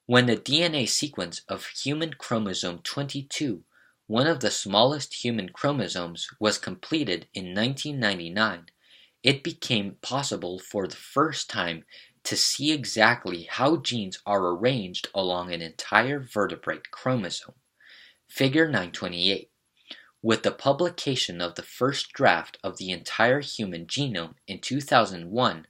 When the DNA sequence of human chromosome 22, one of the smallest human chromosomes, was completed in 1999, it became possible for the first time to see exactly how genes are arranged along an entire vertebrate chromosome. Figure 928. With the publication of the first draft of the entire human genome in 2001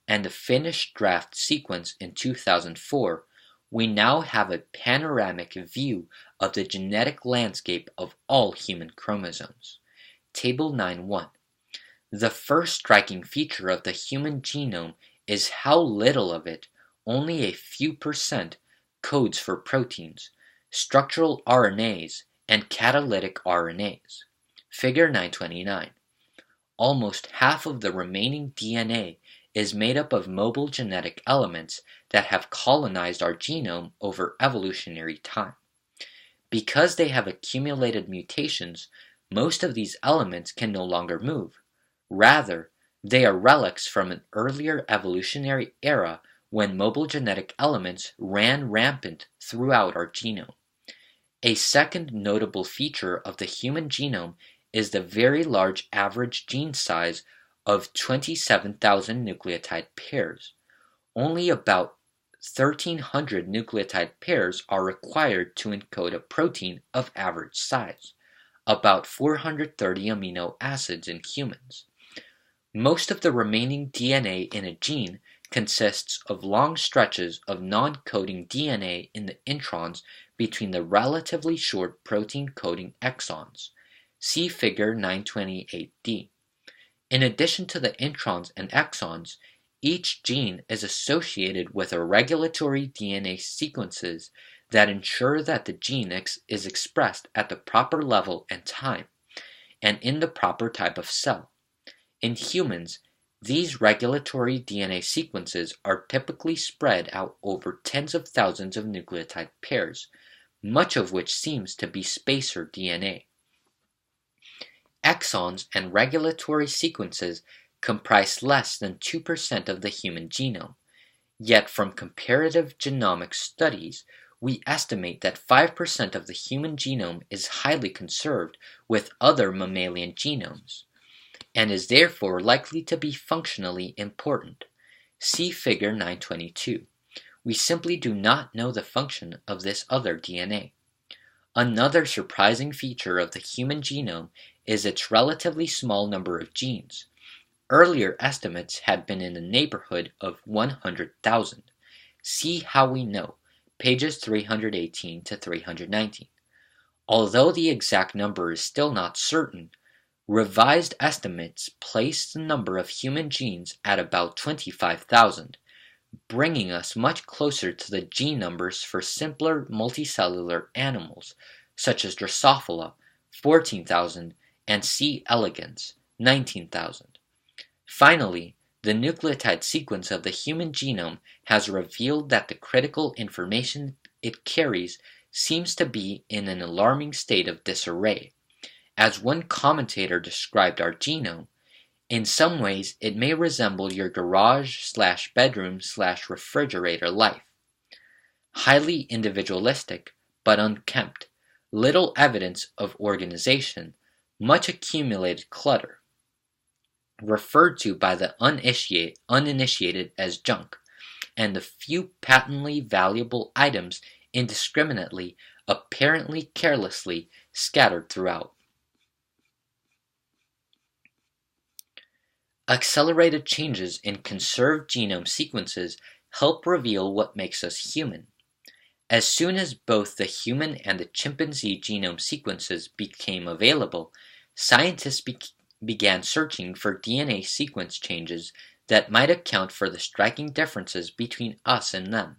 and the finished draft sequence in 2004, we now have a panoramic view of the genetic landscape of all human chromosomes. Table 9.1. The first striking feature of the human genome is how little of it, only a few percent, codes for proteins, structural RNAs, and catalytic RNAs. Figure 929. Almost half of the remaining DNA is made up of mobile genetic elements that have colonized our genome over evolutionary time. Because they have accumulated mutations, most of these elements can no longer move. Rather, they are relics from an earlier evolutionary era when mobile genetic elements ran rampant throughout our genome. A second notable feature of the human genome is the very large average gene size of 27,000 nucleotide pairs. Only about 1,300 nucleotide pairs are required to encode a protein of average size, about 430 amino acids in humans. Most of the remaining DNA in a gene consists of long stretches of non-coding DNA in the introns between the relatively short protein-coding exons. See Figure 928D. In addition to the introns and exons, each gene is associated with a regulatory DNA sequences that ensure that the gene is expressed at the proper level and time, and in the proper type of cell. In humans, these regulatory DNA sequences are typically spread out over tens of thousands of nucleotide pairs, much of which seems to be spacer DNA. Exons and regulatory sequences comprise less than 2% of the human genome, yet from comparative genomics studies, we estimate that 5% of the human genome is highly conserved with other mammalian genomes, and is therefore likely to be functionally important. See Figure 922. We simply do not know the function of this other DNA. Another surprising feature of the human genome is its relatively small number of genes. Earlier estimates had been in the neighborhood of 100,000. See how we know, pages 318 to 319. Although the exact number is still not certain, revised estimates place the number of human genes at about 25,000, bringing us much closer to the gene numbers for simpler multicellular animals such as Drosophila, 14,000, and C. elegans, 19,000. Finally, the nucleotide sequence of the human genome has revealed that the critical information it carries seems to be in an alarming state of disarray. As one commentator described our genome, in some ways it may resemble your garage/bedroom/refrigerator life. Highly individualistic, but unkempt, little evidence of organization, much accumulated clutter, referred to by the uninitiated as junk, and the few patently valuable items indiscriminately, apparently carelessly, scattered throughout. Accelerated changes in conserved genome sequences help reveal what makes us human. As soon as both the human and the chimpanzee genome sequences became available, scientists began searching for DNA sequence changes that might account for the striking differences between us and them.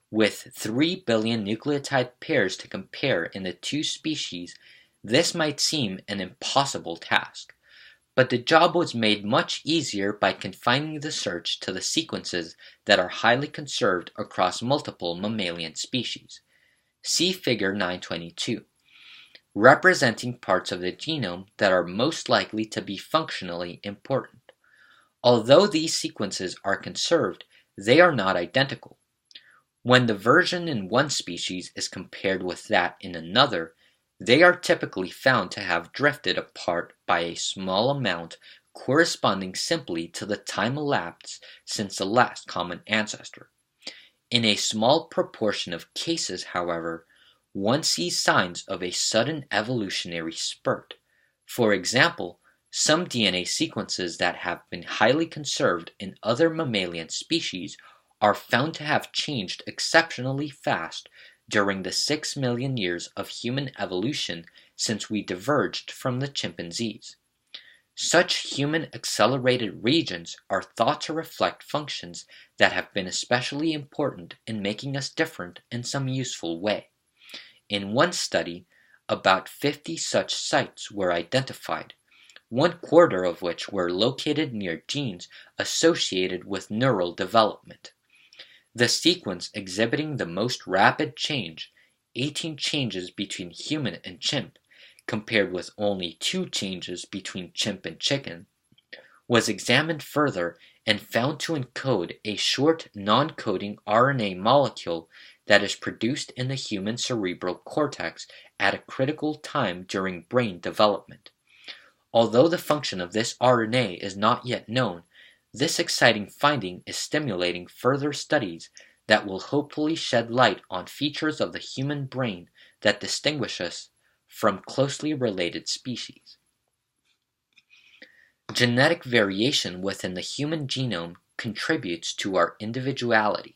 With 3 billion nucleotide pairs to compare in the two species, this might seem an impossible task. But the job was made much easier by confining the search to the sequences that are highly conserved across multiple mammalian species. See Figure 922, representing parts of the genome that are most likely to be functionally important. Although these sequences are conserved, they are not identical. When the version in one species is compared with that in another, they are typically found to have drifted apart by a small amount corresponding simply to the time elapsed since the last common ancestor. In a small proportion of cases, however, one sees signs of a sudden evolutionary spurt. For example, some DNA sequences that have been highly conserved in other mammalian species are found to have changed exceptionally fast during the 6 million years of human evolution since we diverged from the chimpanzees. Such human-accelerated regions are thought to reflect functions that have been especially important in making us different in some useful way. In one study, about 50 such sites were identified, 1/4 of which were located near genes associated with neural development. The sequence exhibiting the most rapid change, 18 changes between human and chimp, compared with only 2 changes between chimp and chicken, was examined further and found to encode a short non-coding RNA molecule that is produced in the human cerebral cortex at a critical time during brain development. Although the function of this RNA is not yet known, this exciting finding is stimulating further studies that will hopefully shed light on features of the human brain that distinguish us from closely related species. Genetic variation within the human genome contributes to our individuality.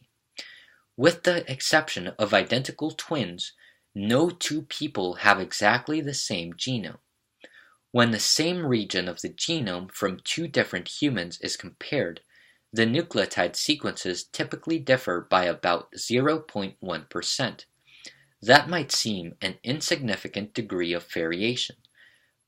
With the exception of identical twins, no two people have exactly the same genome. When the same region of the genome from two different humans is compared, the nucleotide sequences typically differ by about 0.1%. That might seem an insignificant degree of variation,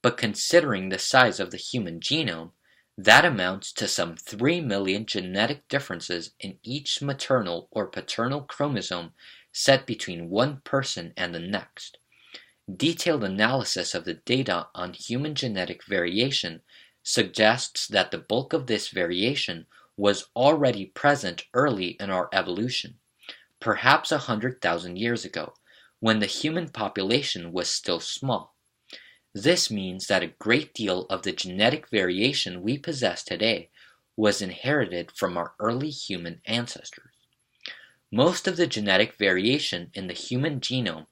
but considering the size of the human genome, that amounts to some 3 million genetic differences in each maternal or paternal chromosome set between one person and the next. Detailed analysis of the data on human genetic variation suggests that the bulk of this variation was already present early in our evolution, perhaps 100,000 years ago, when the human population was still small. This means that a great deal of the genetic variation we possess today was inherited from our early human ancestors. Most of the genetic variation in the human genome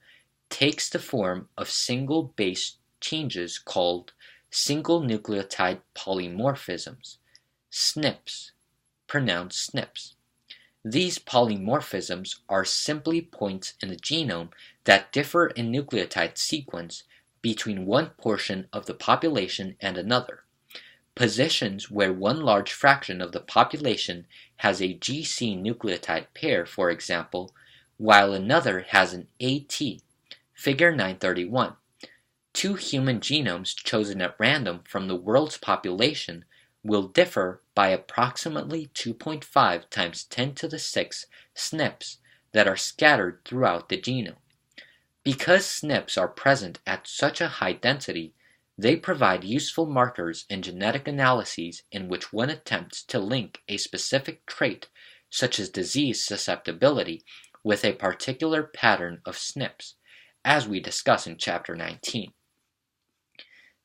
takes the form of single base changes called single nucleotide polymorphisms, SNPs, pronounced SNPs. These polymorphisms are simply points in the genome that differ in nucleotide sequence between one portion of the population and another. Positions where one large fraction of the population has a GC nucleotide pair, for example, while another has an AT. Figure 931. Two human genomes chosen at random from the world's population will differ by approximately 2.5 times 10 to the 6 SNPs that are scattered throughout the genome. Because SNPs are present at such a high density, they provide useful markers in genetic analyses in which one attempts to link a specific trait, such as disease susceptibility, with a particular pattern of SNPs, as we discuss in Chapter 19.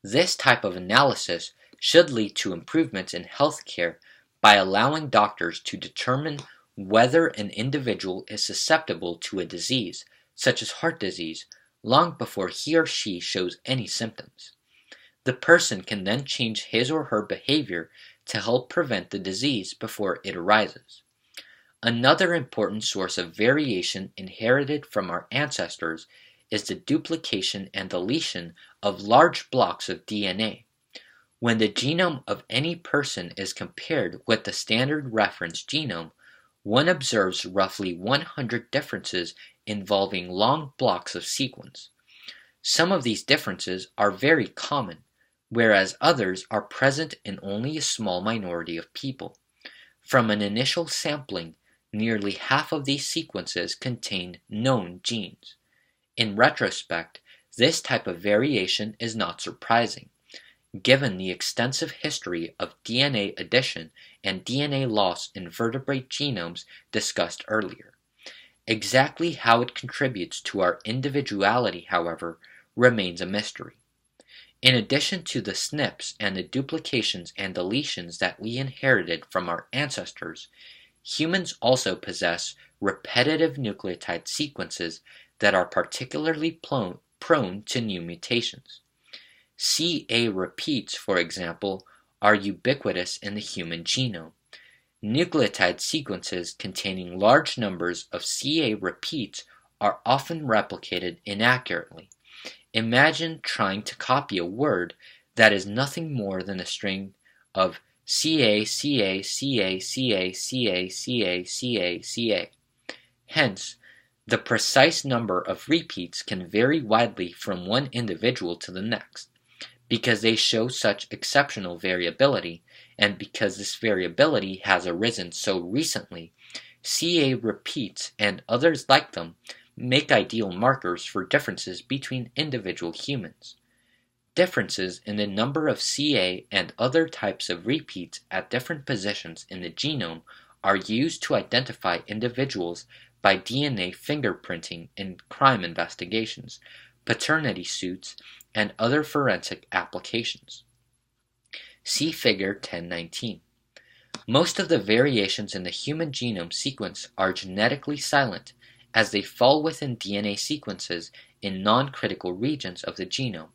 This type of analysis should lead to improvements in healthcare by allowing doctors to determine whether an individual is susceptible to a disease, such as heart disease, long before he or she shows any symptoms. The person can then change his or her behavior to help prevent the disease before it arises. Another important source of variation inherited from our ancestors is the duplication and deletion of large blocks of DNA. When the genome of any person is compared with the standard reference genome, one observes roughly 100 differences involving long blocks of sequence. Some of these differences are very common, whereas others are present in only a small minority of people. From an initial sampling, nearly half of these sequences contained known genes. In retrospect, this type of variation is not surprising, given the extensive history of DNA addition and DNA loss in vertebrate genomes discussed earlier. Exactly how it contributes to our individuality, however, remains a mystery. In addition to the SNPs and the duplications and deletions that we inherited from our ancestors, humans also possess repetitive nucleotide sequences that are particularly prone to new mutations. CA repeats, for example, are ubiquitous in the human genome. Nucleotide sequences containing large numbers of CA repeats are often replicated inaccurately. Imagine trying to copy a word that is nothing more than a string of CA, CA, CA, CA, CA, CA, CA, CA. Hence, the precise number of repeats can vary widely from one individual to the next. Because they show such exceptional variability, and because this variability has arisen so recently, CA repeats and others like them make ideal markers for differences between individual humans. Differences in the number of CA and other types of repeats at different positions in the genome are used to identify individuals by DNA fingerprinting in crime investigations, paternity suits, and other forensic applications. See Figure 1019. Most of the variations in the human genome sequence are genetically silent, as they fall within DNA sequences in non-critical regions of the genome.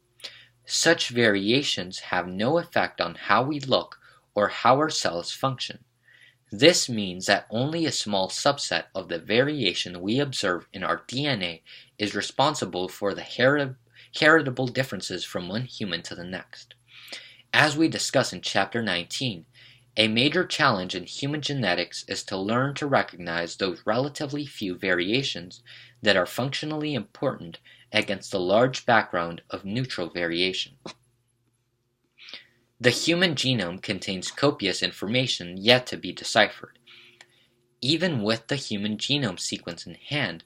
Such variations have no effect on how we look or how our cells function. This means that only a small subset of the variation we observe in our DNA is responsible for the heritable differences from one human to the next. As we discuss in Chapter 19, a major challenge in human genetics is to learn to recognize those relatively few variations that are functionally important against the large background of neutral variation. The human genome contains copious information yet to be deciphered. Even with the human genome sequence in hand,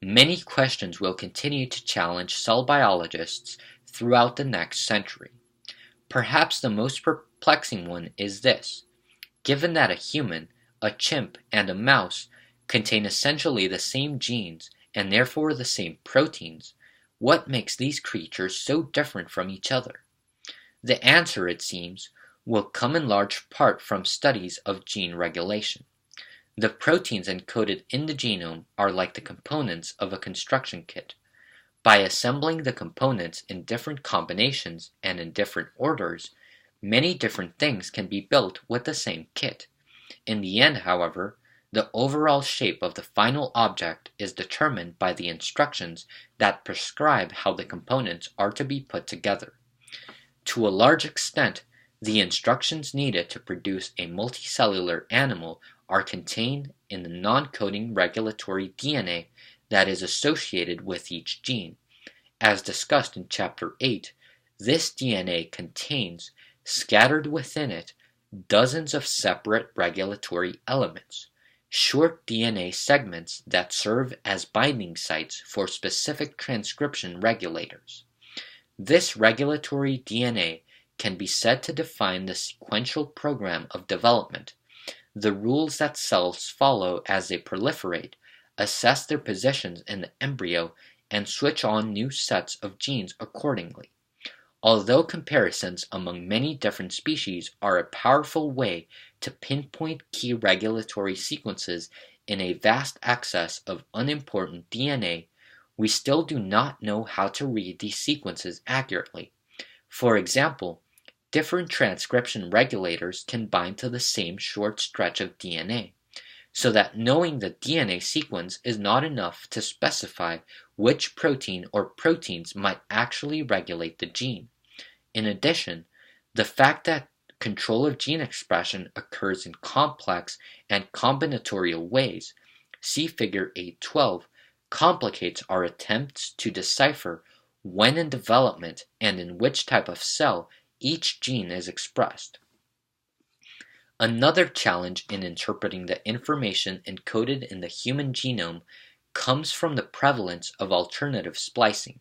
many questions will continue to challenge cell biologists throughout the next century. Perhaps the most perplexing one is this: given that a human, a chimp, and a mouse contain essentially the same genes and therefore the same proteins, what makes these creatures so different from each other? The answer, it seems, will come in large part from studies of gene regulation. The proteins encoded in the genome are like the components of a construction kit. By assembling the components in different combinations and in different orders, many different things can be built with the same kit. In the end, however, the overall shape of the final object is determined by the instructions that prescribe how the components are to be put together. To a large extent, the instructions needed to produce a multicellular animal are contained in the non-coding regulatory DNA that is associated with each gene. As discussed in Chapter 8, this DNA contains, scattered within it, dozens of separate regulatory elements, short DNA segments that serve as binding sites for specific transcription regulators. This regulatory DNA can be said to define the sequential program of development, the rules that cells follow as they proliferate, assess their positions in the embryo, and switch on new sets of genes accordingly. Although comparisons among many different species are a powerful way to pinpoint key regulatory sequences in a vast excess of unimportant DNA, we still do not know how to read these sequences accurately. For example, different transcription regulators can bind to the same short stretch of DNA. so that knowing the DNA sequence is not enough to specify which protein or proteins might actually regulate the gene. In addition, the fact that control of gene expression occurs in complex and combinatorial ways, see Figure 812, complicates our attempts to decipher when in development and in which type of cell each gene is expressed. Another challenge in interpreting the information encoded in the human genome comes from the prevalence of alternative splicing.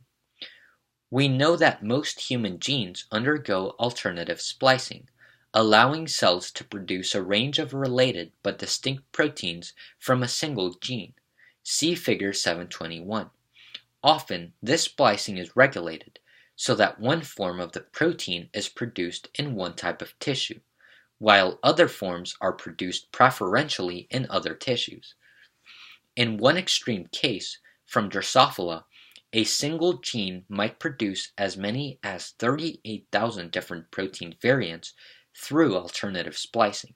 We know that most human genes undergo alternative splicing, allowing cells to produce a range of related but distinct proteins from a single gene. See Figure 721. Often, this splicing is regulated so that one form of the protein is produced in one type of tissue, while other forms are produced preferentially in other tissues. In one extreme case, from Drosophila, a single gene might produce as many as 38,000 different protein variants through alternative splicing.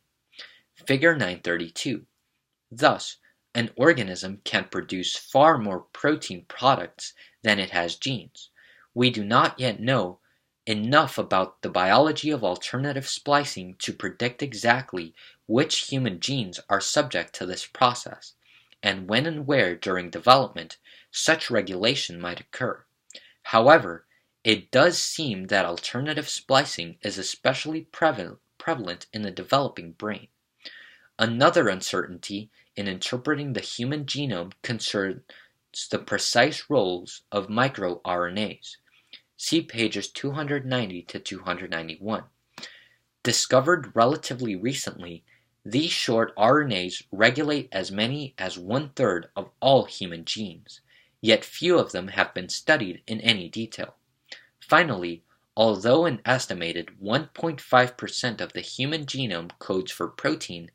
Figure 932. Thus, an organism can produce far more protein products than it has genes. We do not yet know enough about the biology of alternative splicing to predict exactly which human genes are subject to this process, and when and where during development such regulation might occur. However, it does seem that alternative splicing is especially prevalent in the developing brain. Another uncertainty in interpreting the human genome concerns the precise roles of microRNAs. See pages 290 to 291. Discovered relatively recently, these short RNAs regulate as many as 1/3 of all human genes, yet few of them have been studied in any detail. Finally, although an estimated 1.5% of the human genome codes for protein,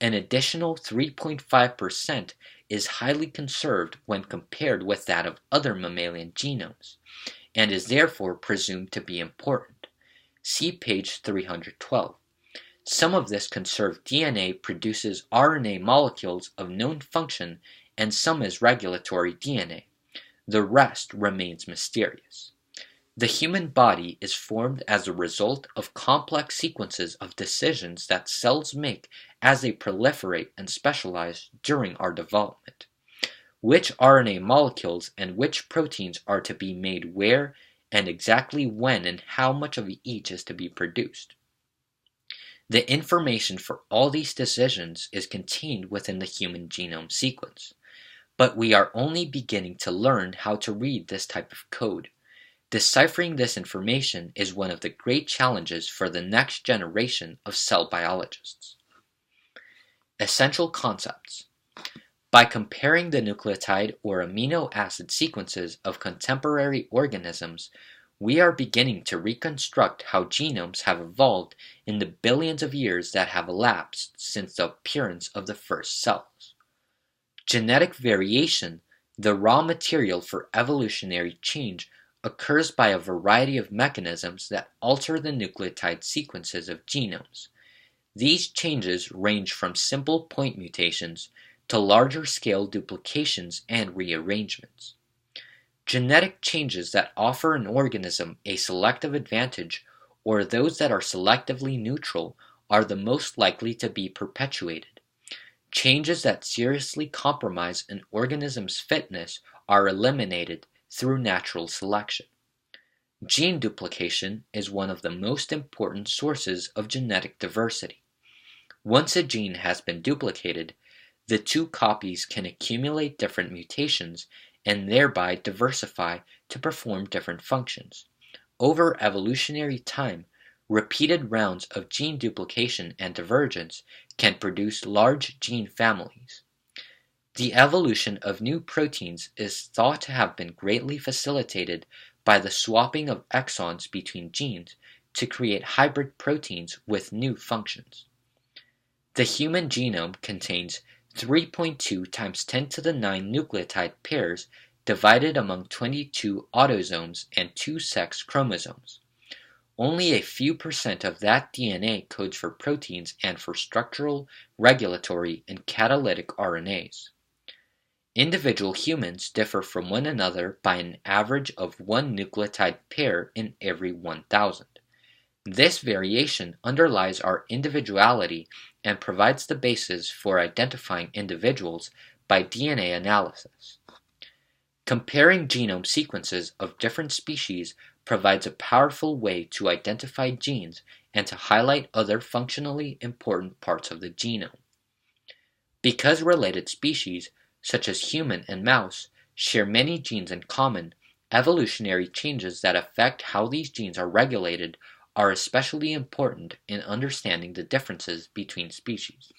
an additional 3.5% is highly conserved when compared with that of other mammalian genomes, and is therefore presumed to be important. See page 312. Some of this conserved DNA produces RNA molecules of known function, and some is regulatory DNA. The rest remains mysterious. The human body is formed as a result of complex sequences of decisions that cells make as they proliferate and specialize during our development. Which RNA molecules and which proteins are to be made where, and exactly when and how much of each is to be produced. The information for all these decisions is contained within the human genome sequence, but we are only beginning to learn how to read this type of code. Deciphering this information is one of the great challenges for the next generation of cell biologists. Essential concepts. By comparing the nucleotide or amino acid sequences of contemporary organisms, we are beginning to reconstruct how genomes have evolved in the billions of years that have elapsed since the appearance of the first cells. Genetic variation, the raw material for evolutionary change, occurs by a variety of mechanisms that alter the nucleotide sequences of genomes. These changes range from simple point mutations to larger-scale duplications and rearrangements. Genetic changes that offer an organism a selective advantage, or those that are selectively neutral, are the most likely to be perpetuated. Changes that seriously compromise an organism's fitness are eliminated through natural selection. Gene duplication is one of the most important sources of genetic diversity. Once a gene has been duplicated, the two copies can accumulate different mutations and thereby diversify to perform different functions. Over evolutionary time, repeated rounds of gene duplication and divergence can produce large gene families. The evolution of new proteins is thought to have been greatly facilitated by the swapping of exons between genes to create hybrid proteins with new functions. The human genome contains 3.2 times 10 to the 9 nucleotide pairs divided among 22 autosomes and 2 sex chromosomes. Only a few percent of that DNA codes for proteins and for structural, regulatory, and catalytic RNAs. Individual humans differ from one another by an average of one nucleotide pair in every 1,000. This variation underlies our individuality and provides the basis for identifying individuals by DNA analysis. Comparing genome sequences of different species provides a powerful way to identify genes and to highlight other functionally important parts of the genome. Because related species, such as human and mouse, share many genes in common, evolutionary changes that affect how these genes are regulated are especially important in understanding the differences between species.